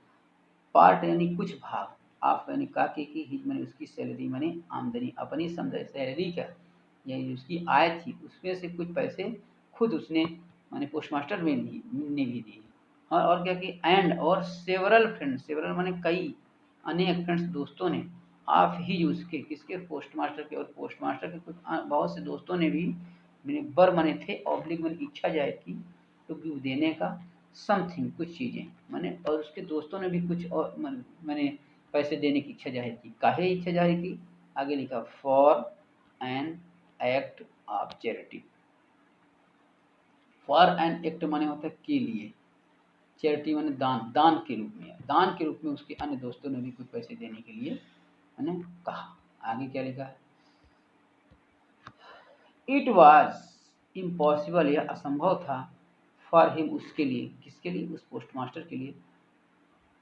पार्ट यानी कुछ भाग, आप यानी काके की, हिज मैंने उसकी सैलरी, मैंने आमदनी, अपनी सैलरी का, यानी उसकी आय थी, उसमें से कुछ पैसे खुद उसने माने पोस्ट मास्टर में ने भी दिए, और क्या कि एंड, और सेवरल फ्रेंड्स, सेवरल माने कई, अनेक फ्रेंड्स, दोस्तों ने, ऑफ ही, उसके, किसके, पोस्ट मास्टर के, और पोस्ट मास्टर के कुछ बहुत से दोस्तों ने भी, मैंने बर मने थे, ऑब्लिक मैंने इच्छा जाहिर की, तो गिव देने का, समथिंग कुछ चीजें, मैंने, और उसके दोस्तों ने भी कुछ और मैंने पैसे देने की इच्छा जाहिर की, काहे इच्छा जाहिर की, आगे लिखा, for an act of charity, for an act माने होता है के लिए, चैरिटी माने दान, दान के रूप में, दान के रूप में उसके अन्य दोस्तों ने भी कुछ पैसे देने के लिए मैंने कहा। आगे क्या लिखा है, इट वॉज इम्पॉसिबल, यह असंभव था, फॉर हिम, उसके लिए, किसके लिए, उस पोस्ट मास्टर के लिए,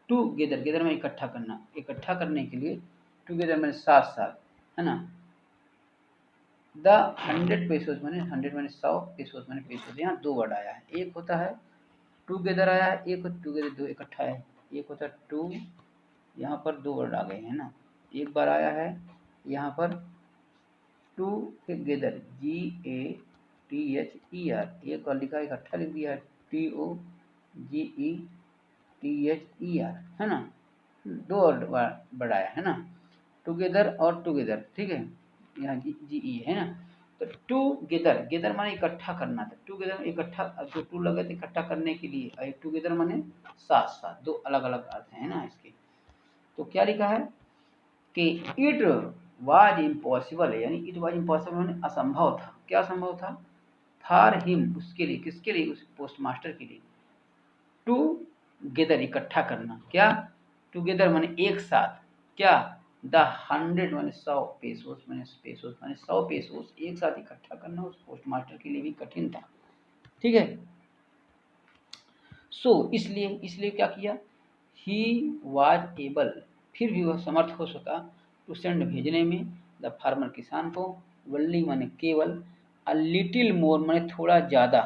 टू गेदर, गेदर में इकट्ठा करना, इकट्ठा करने के लिए, टूगेदर में साथ साथ, है ना, द 100 पेसोस मैंने, 100 मैंने 100 पेसोस मैंने पेसोस, यहाँ दो वर्ड आया है, एक होता है टूगेदर आया है, एक टूगेदर, दो इकट्ठा है, एक होता है टू, यहाँ पर दो वर्ड आ गए हैं ना, एक बार आया है यहाँ पर टूगेदर, GATHER, एक और लिखा इकट्ठा लिख दिया है, TOGETHER, है ना, दो वर्ड आया है ना, टुगेदर और टुगेदर, ठीक है, यहाँ GE है ना, तो टुगेदर, गेदर माने इकट्ठा करना था, टुगेदर इकट्ठा, जो टू लगे थे इकट्ठा करने के लिए, और टुगेदर माने साथ साथ, दो अलग अलग अर्थ है ना इसके। तो क्या लिखा है कि इट वाज इम्पॉसिबल, यानी इट वाज इम्पॉसिबल माने असंभव था, क्या असंभव था, फॉर हिम, उसके लिए, किसके लिए, उस पोस्ट मास्टर के लिए, टू गेदर इकट्ठा करना, क्या, टुगेदर माने एक साथ, क्या, द 100 माने 100 पेसोस माने 100 पेसोस एक साथ इकट्ठा करना उस पोस्ट मास्टर के लिए भी कठिन था। ठीक है, इसलिए क्या किया, ही वाज एबल, फिर भी वह समर्थ हो सका, टू सेंड भेजने में, द फार्मर किसान को, वल्ली माने केवल, अ लिटिल मोर माने थोड़ा ज़्यादा,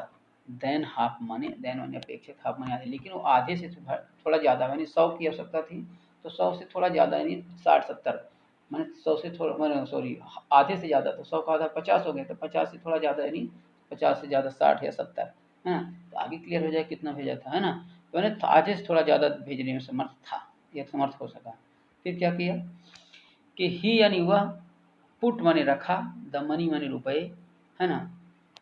देन हाफ माने अपेक्षित, हाफ माने आधे, लेकिन वो आधे से थोड़ा ज़्यादा यानी 100 की आवश्यकता थी तो 100 से थोड़ा ज़्यादा यानी 60-70 माने 100 से थोड़ा माने सॉरी आधे से ज़्यादा, तो 100 का आधा 50 हो गया, तो 50 से थोड़ा ज़्यादा यानी 50 से ज़्यादा 60 या 70 है ना। तो आगे क्लियर हो जाए कितना भेजा था, है ना। तो मैंने आधे से थोड़ा ज़्यादा भेजने में समर्थ था, एक समर्थ हो सका। फिर क्या किया कि ही यानी वह, पुट माने रखा, द मनी माने रुपए, है ना,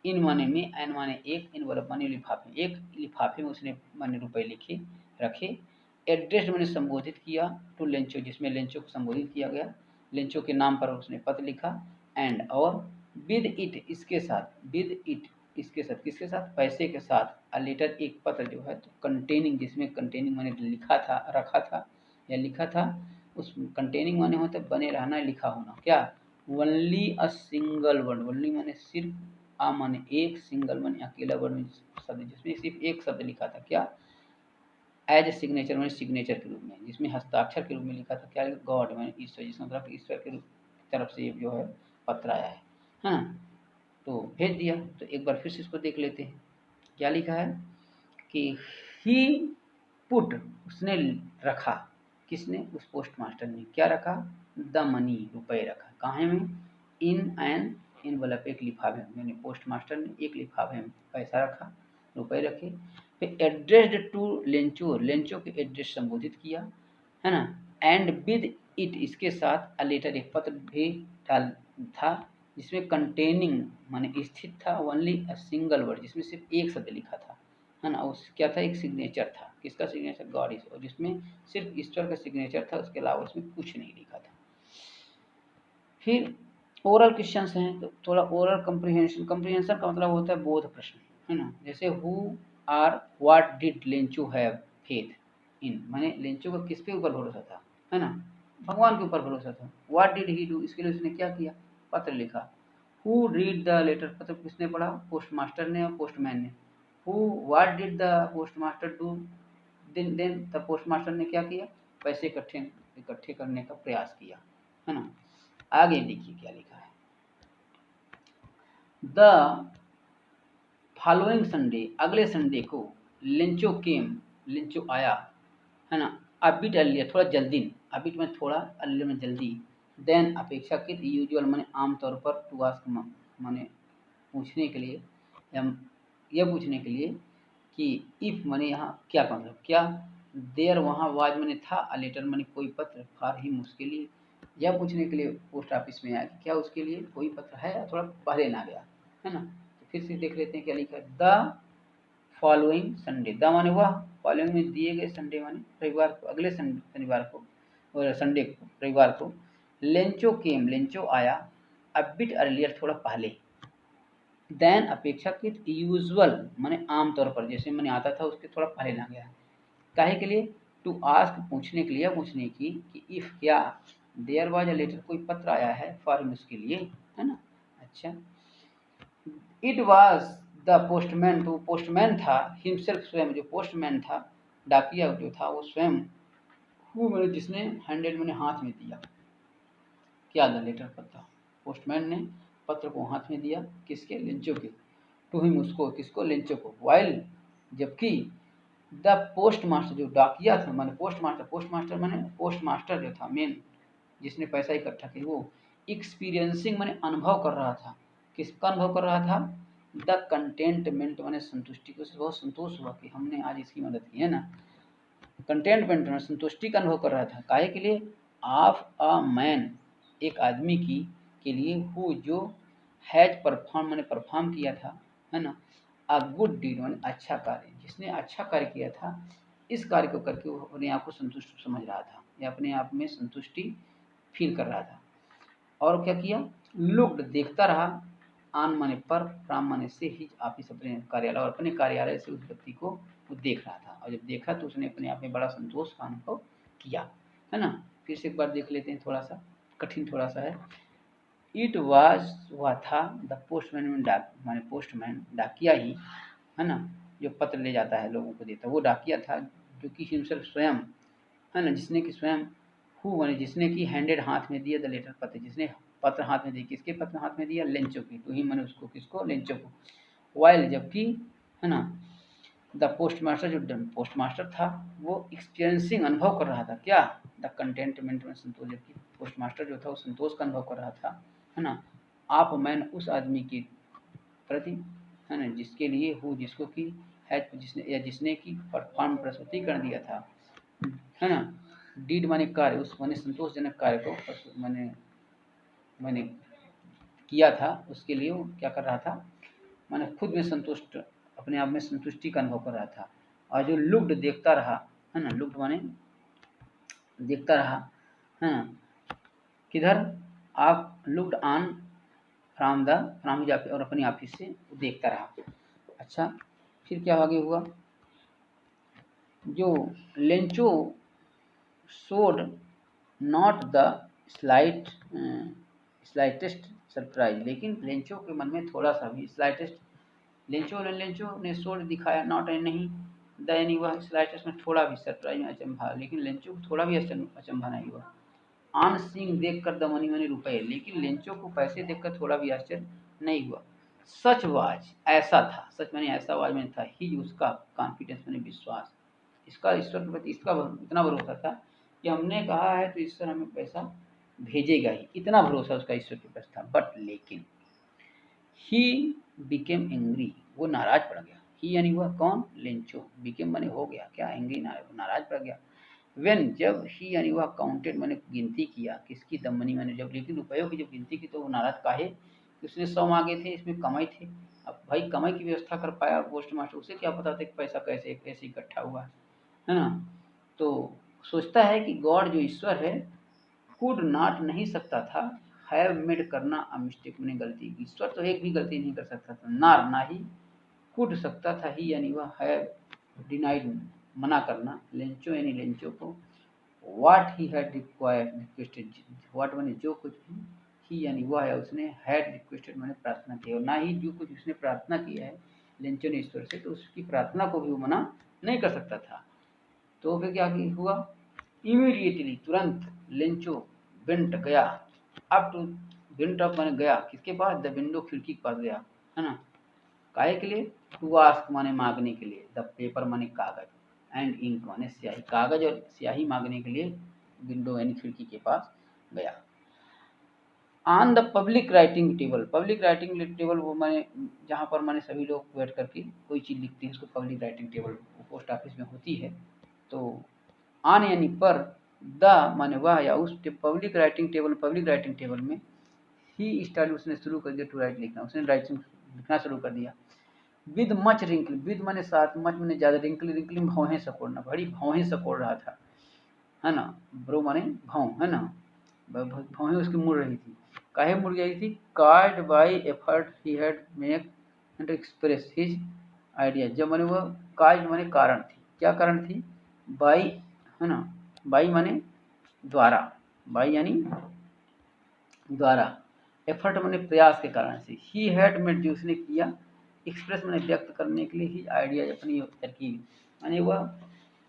इन माने में, एन माने एक, इनवलप माने लिफाफे, एक लिफाफे में उसने माने रुपए लिखे रखे, एड्रेस मैंने संबोधित किया, टू लेंचो जिसमें लेंचो को संबोधित किया गया, लेंचो के नाम पर उसने पत्र लिखा, एंड और विद इट इसके साथ, विद इट इसके साथ, किसके साथ, पैसे के साथ, अ लेटर एक पत्र जो है, तो कंटेनिंग जिसमें कंटेनिंग माने लिखा था, रखा था या लिखा था, उस कंटेनिंग माने होता है बने रहना, लिखा होना, क्या, only a single word, only माने सिर्फ, आ माने एक, सिंगल माने अकेला वर्ड शब्द जिसमें सिर्फ एक शब्द लिखा था, क्या, एज ए सिग्नेचर माने सिग्नेचर के रूप में, जिसमें हस्ताक्षर के रूप में लिखा था, क्या, गॉड माने ईश्वर, जिसका मतलब ईश्वर के तरफ से जो है पत्र आया है हाँ। तो भेज दिया, तो एक बार फिर से इसको देख लेते हैं, क्या लिखा है कि ही पुट उसने रखा, किसने, उस पोस्ट मास्टर ने क्या रखा, द मनी रुपए रखा, कहाँ में, इन एन इनवलप एक लिफाफे में, मैंने पोस्ट मास्टर ने एक लिफाफे में पैसा रखा, रुपए रखे, फिर एड्रेस्ड टू लेंचो, लेंचो के एड्रेस संबोधित किया, है ना, एंड विद इट इसके साथ अ लेटर एक पत्र भी डाल था, जिसमें कंटेनिंग माने स्थित था, ओनली अ सिंगल वर्ड जिसमें सिर्फ एक शब्द लिखा था, है ना, उस क्या था, एक सिग्नेचर था, किसका सिग्नेचर, गॉड इज, और जिसमें सिर्फ ईश्वर का सिग्नेचर था, उसके अलावा उसमें कुछ नहीं लिखा था। फिर ओरल क्वेश्चंस हैं, तो थोड़ा ओरल कंप्रीहेंशन, कंप्रीहेंशन का मतलब होता है बोध प्रश्न, है ना, जैसे who are what did Lencho have faith in, माने लेंचो का किसके ऊपर भरोसा था, है ना, भगवान के ऊपर भरोसा था। व्हाट डिड ही डू, इसके लिए उसने क्या किया, पत्र लिखा। हु रीड द लेटर, पत्र किसने पढ़ा, पोस्ट मास्टर ने और पोस्टमैन ने। Who what did the post master do, then the post master ने क्या किया, पैसे इकट्ठे इकट्ठे करने का प्रयास किया, है ना। आगे देखिए क्या लिखा है, द फॉलोइंग संडे, अगले संडे को, लेंचो केम, लेंचो आया, है ना, अबिट अर्लियर थोड़ा जल्दी, अबिट में थोड़ा, अर्लियर में जल्दी, देन अपेक्षाकृत, यूजुअल माने आमतौर पर, टू आस्क माने पूछने के लिए, या यह पूछने के लिए कि इफ माने यहाँ क्या मतलब, क्या, देयर वहाँ, वाज माने था, अ लेटर माने कोई पत्र, फॉर हिम उसके लिए, यह पूछने के लिए पोस्ट ऑफिस में आया कि क्या उसके लिए कोई पत्र है, या थोड़ा पहले ना गया, है ना। तो फिर से देख लेते हैं क्या लिखा है, द फॉलोइंग संडे, द माने वह, फॉलोइंग में दिए गए, संडे माने रविवार को, अगले शनिवार को और संडे को, रविवार को, लेंचो केम लेंचो आया, अ बिट अर्लियर थोड़ा पहले, देन अपेक्षाकृत, यूजुअल माने आमतौर पर, जैसे मैंने आता था उसके थोड़ा पहले ना गया, काहे के लिए, टू आस्क पूछने के लिए, पूछने की कि इफ क्या, देयर वाज अ लेटर कोई पत्र आया है, फॉर हिम उसके लिए, है ना। अच्छा, इट वाज द पोस्टमैन, तो पोस्टमैन था, हिमसेल्फ स्वयं, जो पोस्टमैन था, डाकिया जो था वो स्वयं, हु मैंने जिसने, हैंडेड मैंने हाथ में दिया, क्या द लेटर पत्र, पोस्टमैन ने पत्र को हाथ में दिया, किसके, लेंचो के, टू हिम उसको, किसको, लेंचो को, वाइल जबकि, द पोस्ट मास्टर जो डाकिया था, माने पोस्ट मास्टर माने पोस्ट मास्टर जो था मेन, जिसने पैसा इकट्ठा किया, वो एक्सपीरियंसिंग माने अनुभव कर रहा था, किसका अनुभव कर रहा था, द कंटेंटमेंट माने संतुष्टि को, बहुत संतोष हुआ कि हमने आज इसकी मदद की, है ना। कंटेंटमेंट में संतुष्टि का अनुभव कर रहा था, काहे के लिए, ऑफ अ मैन एक आदमी की, के लिए, हु जो, हैज परफॉर्म माने परफॉर्म किया था, है ना, अ गुड डीड माने अच्छा कार्य, जिसने अच्छा कार्य किया था, इस कार्य को करके वो अपने आप को संतुष्ट समझ रहा था, या अपने आप में संतुष्टि फील कर रहा था। और क्या किया, लुक्ड देखता रहा, आन माने पर, फ्रॉम माने से, ही ऑफिस अपने कार्यालय, और अपने कार्यालय से उस व्यक्ति को वो देख रहा था, और जब देखा तो उसने अपने आप में बड़ा संतोष का अनुभव किया, है ना। फिर से एक बार देख लेते हैं, थोड़ा सा कठिन थोड़ा सा है। इट वाज हुआ था द पोस्टमैन, डाक माने पोस्टमैन डाकिया ही, है ना, जो पत्र ले जाता है लोगों को देता, वो डाकिया था, जो कि हिमसेल्फ स्वयं, है ना, जिसने कि स्वयं, हु माने जिसने कि हैंडेड हाथ में दिया द लेटर पत्र, जिसने पत्र हाथ में दिया, किसके पत्र हाथ में दिया, लेंचो की, तो ही मैंने उसको, किसको, लेंचो को। वाइल जबकि, है ना, द पोस्ट मास्टर, जो पोस्ट मास्टर था, वो एक्सपीरियंसिंग अनुभव कर रहा था, क्या, द कंटेंटमेंट में संतोष, जबकि पोस्ट मास्टर जो था वो संतोष का अनुभव कर रहा था, है ना, आप मैन उस आदमी के प्रति, है ना, जिसके लिए हु जिसको कि है, जिसने या जिसने की परफॉर्म प्रस्तुतिकरण दिया था, है ना, डीड माने कार्य, उस माने संतोषजनक कार्य को माने मैंने किया था, उसके लिए वो क्या कर रहा था, माने खुद में संतुष्ट, अपने आप में संतुष्टि का अनुभव कर रहा था। और जो लुक्ड देखता रहा, है ना, लुक्ड माने देखता रहा, है ना, किधर, आप looked on from the from his office, और अपनी ऑफिस से देखता रहा। अच्छा, फिर क्या आगे हुआ, जो Lencho showed not the slight slightest surprise, लेकिन लेंचो के मन में थोड़ा सा भी स्लाइटेस्ट, लेंचो ने शोड दिखाया, नॉट नहीं, द यानी वह स्लाइटेस्ट में थोड़ा भी सरप्राइज में अचंभा, लेकिन लेंचो को थोड़ा भी अचंभा नहीं हुआ। आन सींग देख कर द मनी रुपए, लेकिन लेंचो को पैसे देखकर थोड़ा भी आश्चर्य नहीं हुआ। सच वाज, ऐसा था, सच माने ऐसा वाज में था, ही उसका कॉन्फिडेंस माने विश्वास, इसका ईश्वर के प्रति इसका इतना भरोसा था कि हमने कहा है तो ईश्वर हमें पैसा भेजेगा ही, इतना भरोसा उसका ईश्वर के प्रति था। बट लेकिन ही बिकेम एंग्री, वो नाराज पड़ गया, ही यानी वह कौन, लेंचो, बिकेम माने हो गया, क्या, एंग्री, नाराज पड़ गया। वेन जब ही यानी वह काउंटेड मैंने गिनती किया, किसकी, दमनी मैंने जब, लेकिन रुपयों की जब गिनती की तो वो नाराज काहे, उसने 100 मांगे थे, इसमें कमाई थे, अब भाई कमाई की व्यवस्था कर पाया पोस्ट मास्टर, उसे क्या पता था कि पैसा कैसे कैसे इकट्ठा हुआ है ना, तो सोचता है कि गॉड जो ईश्वर है, कुड नॉट नहीं सकता था, हैव मेड करना अ मिस्टेक मैंने गलती, ईश्वर तो एक भी गलती नहीं कर सकता था, ना ही कुड सकता था, ही यानी वह हैव डिनाइड मना करना, लेंचो यानी लेंचो को, what he had requested, what माने जो कुछ भी, ही यानी वह है उसने, हैड रिक्वेस्टेड माने प्रार्थना की, और ना ही जो कुछ उसने प्रार्थना किया है लेंचो ने ईश्वर से, तो उसकी प्रार्थना को भी वो मना नहीं कर सकता था। तो फिर क्या हुआ, इमीडिएटली तुरंत लेंचो वेंट गया, अप टू, वेंट अप माने गया, किसके पास, द विंडो, खिड़की के पास गया, है ना, काहे के लिए, टू आस्क माने मांगने के लिए, द पेपर माने कागज, एंड इंक माने स्याही, कागज और स्याही मांगने के लिए विंडो यानी खिड़की के पास गया। On the public writing table, public writing table वो माने जहाँ पर माने सभी लोग बैठ करके कोई चीज़ लिखते हैं, उसको public writing table post office में होती है। तो ऑन यानी पर, द माने वह या उस पब्लिक राइटिंग टेबल में ही स्टार्ट, उसने शुरू कर दिया टू राइट, लिखना, उसने राइटिंग लिखना शुरू कर दिया। विद मच रिंकल, विद माने साथ, मच माने ज़्यादा, रिंकल रिंकलिंग भौहें सकोड़ना, बड़ी भौहें सकोड़ रहा था, है ना, ब्रो माने भाव, है ना, भौहें उसकी मुड़ रही थी, काहे मुड़ गई थी, card by effort he had make and express his idea, जब माने वह काज माने कारण थी, क्या कारण थी, बाई, है ना, बाई माने द्वारा, बाई यानी द्वारा, एफर्ट माने प्रयास के कारण से, ही हैड मेड जो उसने किया, एक्सप्रेस माने व्यक्त करने के लिए, ही आइडिया अपनी तरकीब, माने वह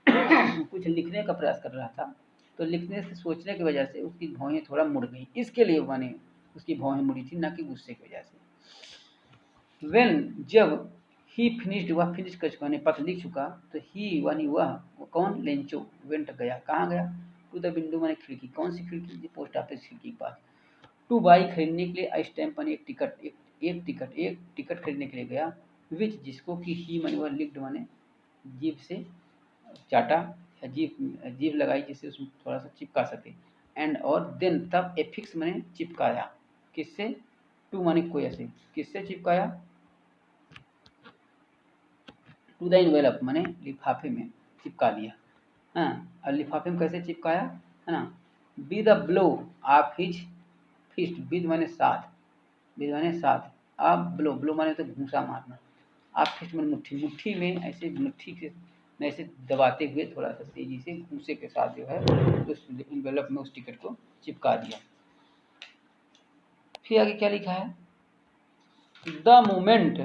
कुछ लिखने का प्रयास कर रहा था, तो लिखने से सोचने की वजह से उसकी भौहें थोड़ा मुड़ गई, इसके लिए माने उसकी भौहें मुड़ी थी, ना कि गुस्से की वजह से। वेन जब ही फिनिश्ड, वह फिनिश कर चुका, पत्र लिख चुका, तो ही वानी वह कौन, लेंचो, वेंट गया, कहाँ गया, टू द विंडो माने खिड़की, कौन सी खिड़की, पोस्ट ऑफिस खिड़की के पास, टू बाई खरीदने के लिए, आई स्टैम्प माने एक टिकट, एक टिकट खरीदने के लिए गया, विच जिसको कि ही माने वह लिख्ड माने जीभ से चाटा, या जीभ लगाई जिससे उसमें थोड़ा सा चिपका सके, एंड और देन तब एफिक्स माने चिपकाया, किससे, टू माने कोई ऐसे, किससे चिपकाया, टू द इनवेलप माने लिफाफे में चिपका दिया, हाँ, और लिफाफे में कैसे चिपकाया, है ना, by the blow of his fist, with माने साथ, विद माने साथ, आप ब्लो, ब्लो माने तो घूसा मारना, आप फिस्ट माने मुट्ठी, मुट्ठी में ऐसे मुट्ठी से मैं इसे दबाते हुए थोड़ा सा तेजी से घूंसे के साथ जो है उस इन्वेलप में उस टिकट को चिपका दिया। फिर आगे क्या लिखा है, the moment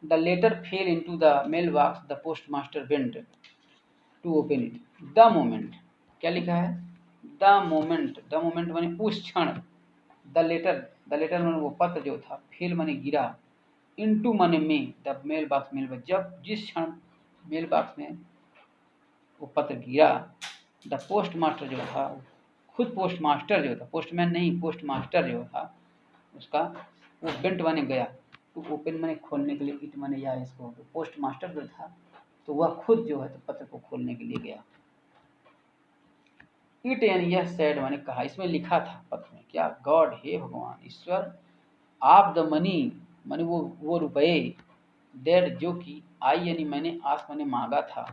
the letter fell into the mail box the post master went to open it. The moment क्या लिखा है, द मोमेंट माने उस क्षण, द लेटर माने वो पत्र जो था, फेल माने गिरा, इनटू माने में, द मेल बॉक्स जब जिस क्षण मेल बॉक्स में वो पत्र गिरा, द पोस्ट मास्टर जो था, खुद पोस्ट मास्टर जो था, पोस्टमैन नहीं, पोस्ट मास्टर जो था उसका, वो बेंट माने गया, तो ओपन माने खोलने के लिए, इट माने या इसको, तो पोस्ट मास्टर जो था तो वह खुद जो है तो पत्र को खोलने के लिए गया। इट यानी यह सैड माने कहा, इसमें लिखा था पत्र में क्या, गॉड हे भगवान ईश्वर, आप द मनी माने वो रुपए, दैट जो कि, आई यानी मैंने, आस माने मांगा था,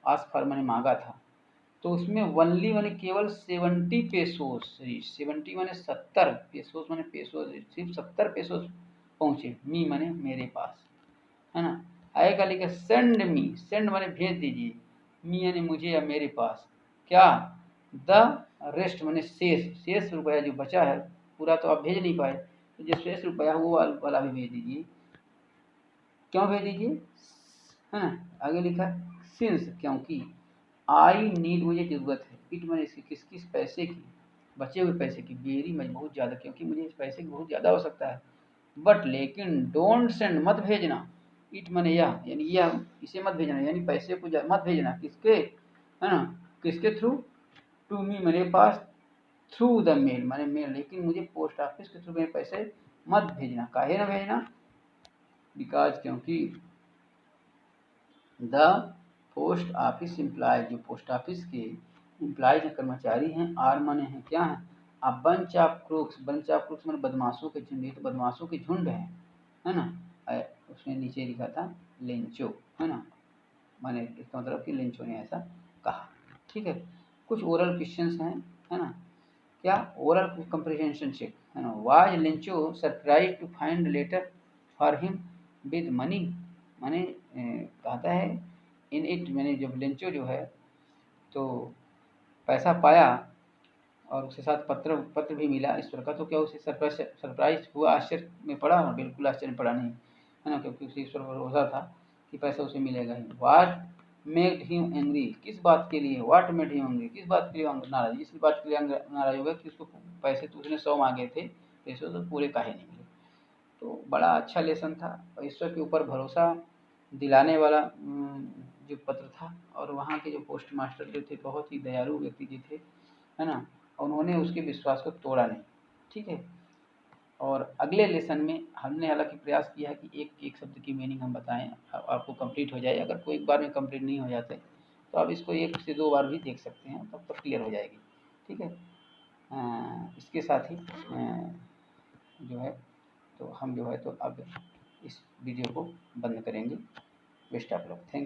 आस फॉर माने मांगा था, तो उसमें वनली माने केवल 70 पेसोस, 70 माने 70, पेसोस माने पेसोस, सिर्फ 70 पेसोस पहुंचे, मी माने मेरे पास, है ना। आएगा लिखा सेंड मी, सेंड माने भेज दीजिए, मी यानी मुझे या मेरे पास, क्या, द रेस्ट माने शेष रुपया जो बचा है, पूरा तो आप भेज नहीं पाए, तो जो शेष रुपया वो वाला भी भेज दीजिए। क्यों भेज दीजिए, है ना। आगे लिखा सिंस क्योंकि, आई नीड मुझे जरूरत है, इट मैंने इसकी किस पैसे की, बचे हुए पैसे की, वेरी मच बहुत ज़्यादा, क्योंकि मुझे इस पैसे की बहुत ज़्यादा आवश्यकता है, बट लेकिन डोंट सेंड मत भेजना, इट मैंने यह यानी यह इसे मत भेजना, यानी पैसे को मत भेजना, किसके, है ना, किसके थ्रू, टू मी मेरे पास, थ्रू द मेल मैंने मेल, लेकिन मुझे पोस्ट ऑफिस के थ्रू मेरे पैसे मत भेजना, काहे ना भेजना, बिकॉज क्योंकि, द पोस्ट ऑफिस एम्प्लॉय जो पोस्ट ऑफिस के एम्प्लॉय कर्मचारी हैं, आर माने हैं क्या है, अब बंच ऑफ क्रूक्स माने बदमाशों के झुंड, तो बदमाशों के झुंड है ना। उसमें नीचे लिखा था लेंचो, है ना, माने इसका मतलब कि लेंचो ने ऐसा कहा। ठीक है, कुछ ओरल क्वेश्चंस हैं, है ना, क्या, ओरल कंप्रिहेंशन चेक, है ना। Was Lencho surprise to find letter for him with money, माने कहता है इन इट, मैंने जब लेंचो जो है तो पैसा पाया और उसके साथ पत्र भी मिला ईश्वर का, तो क्या उसे सरप्राइज हुआ, आश्चर्य में पड़ा, बिल्कुल आश्चर्य में पड़ा नहीं, है ना, क्योंकि उसे ईश्वर पर भरोसा था कि पैसा उसे मिलेगा ही। वाट मेड हिम एंग्री, किस बात के लिए, वाट मेड हिम एंग्री, किस बात के लिए नाराज, इस बात के लिए नाराज होगा कि उसको पैसे तो उसने 100 मांगे थे, पैसे तो पूरे काहे नहीं मिले। तो बड़ा अच्छा लेसन था, और ईश्वर के ऊपर भरोसा दिलाने वाला जो पत्र था, और वहाँ के जो पोस्ट मास्टर जो थे बहुत ही दयालु व्यक्ति जी थे, है ना, उन्होंने उसके विश्वास को तोड़ा नहीं। ठीक है, और अगले लेसन में हमने हालांकि प्रयास किया है कि एक एक शब्द की मीनिंग हम बताएं, आपको कंप्लीट हो जाए, अगर कोई एक बार में कंप्लीट नहीं हो जाते तो आप इसको 1 से 2 बार भी देख सकते हैं, तब तक क्लियर हो जाएगी। ठीक है, इसके साथ ही जो है तो हम जो है तो अब इस वीडियो को बंद करेंगे। Best of luck, thank you.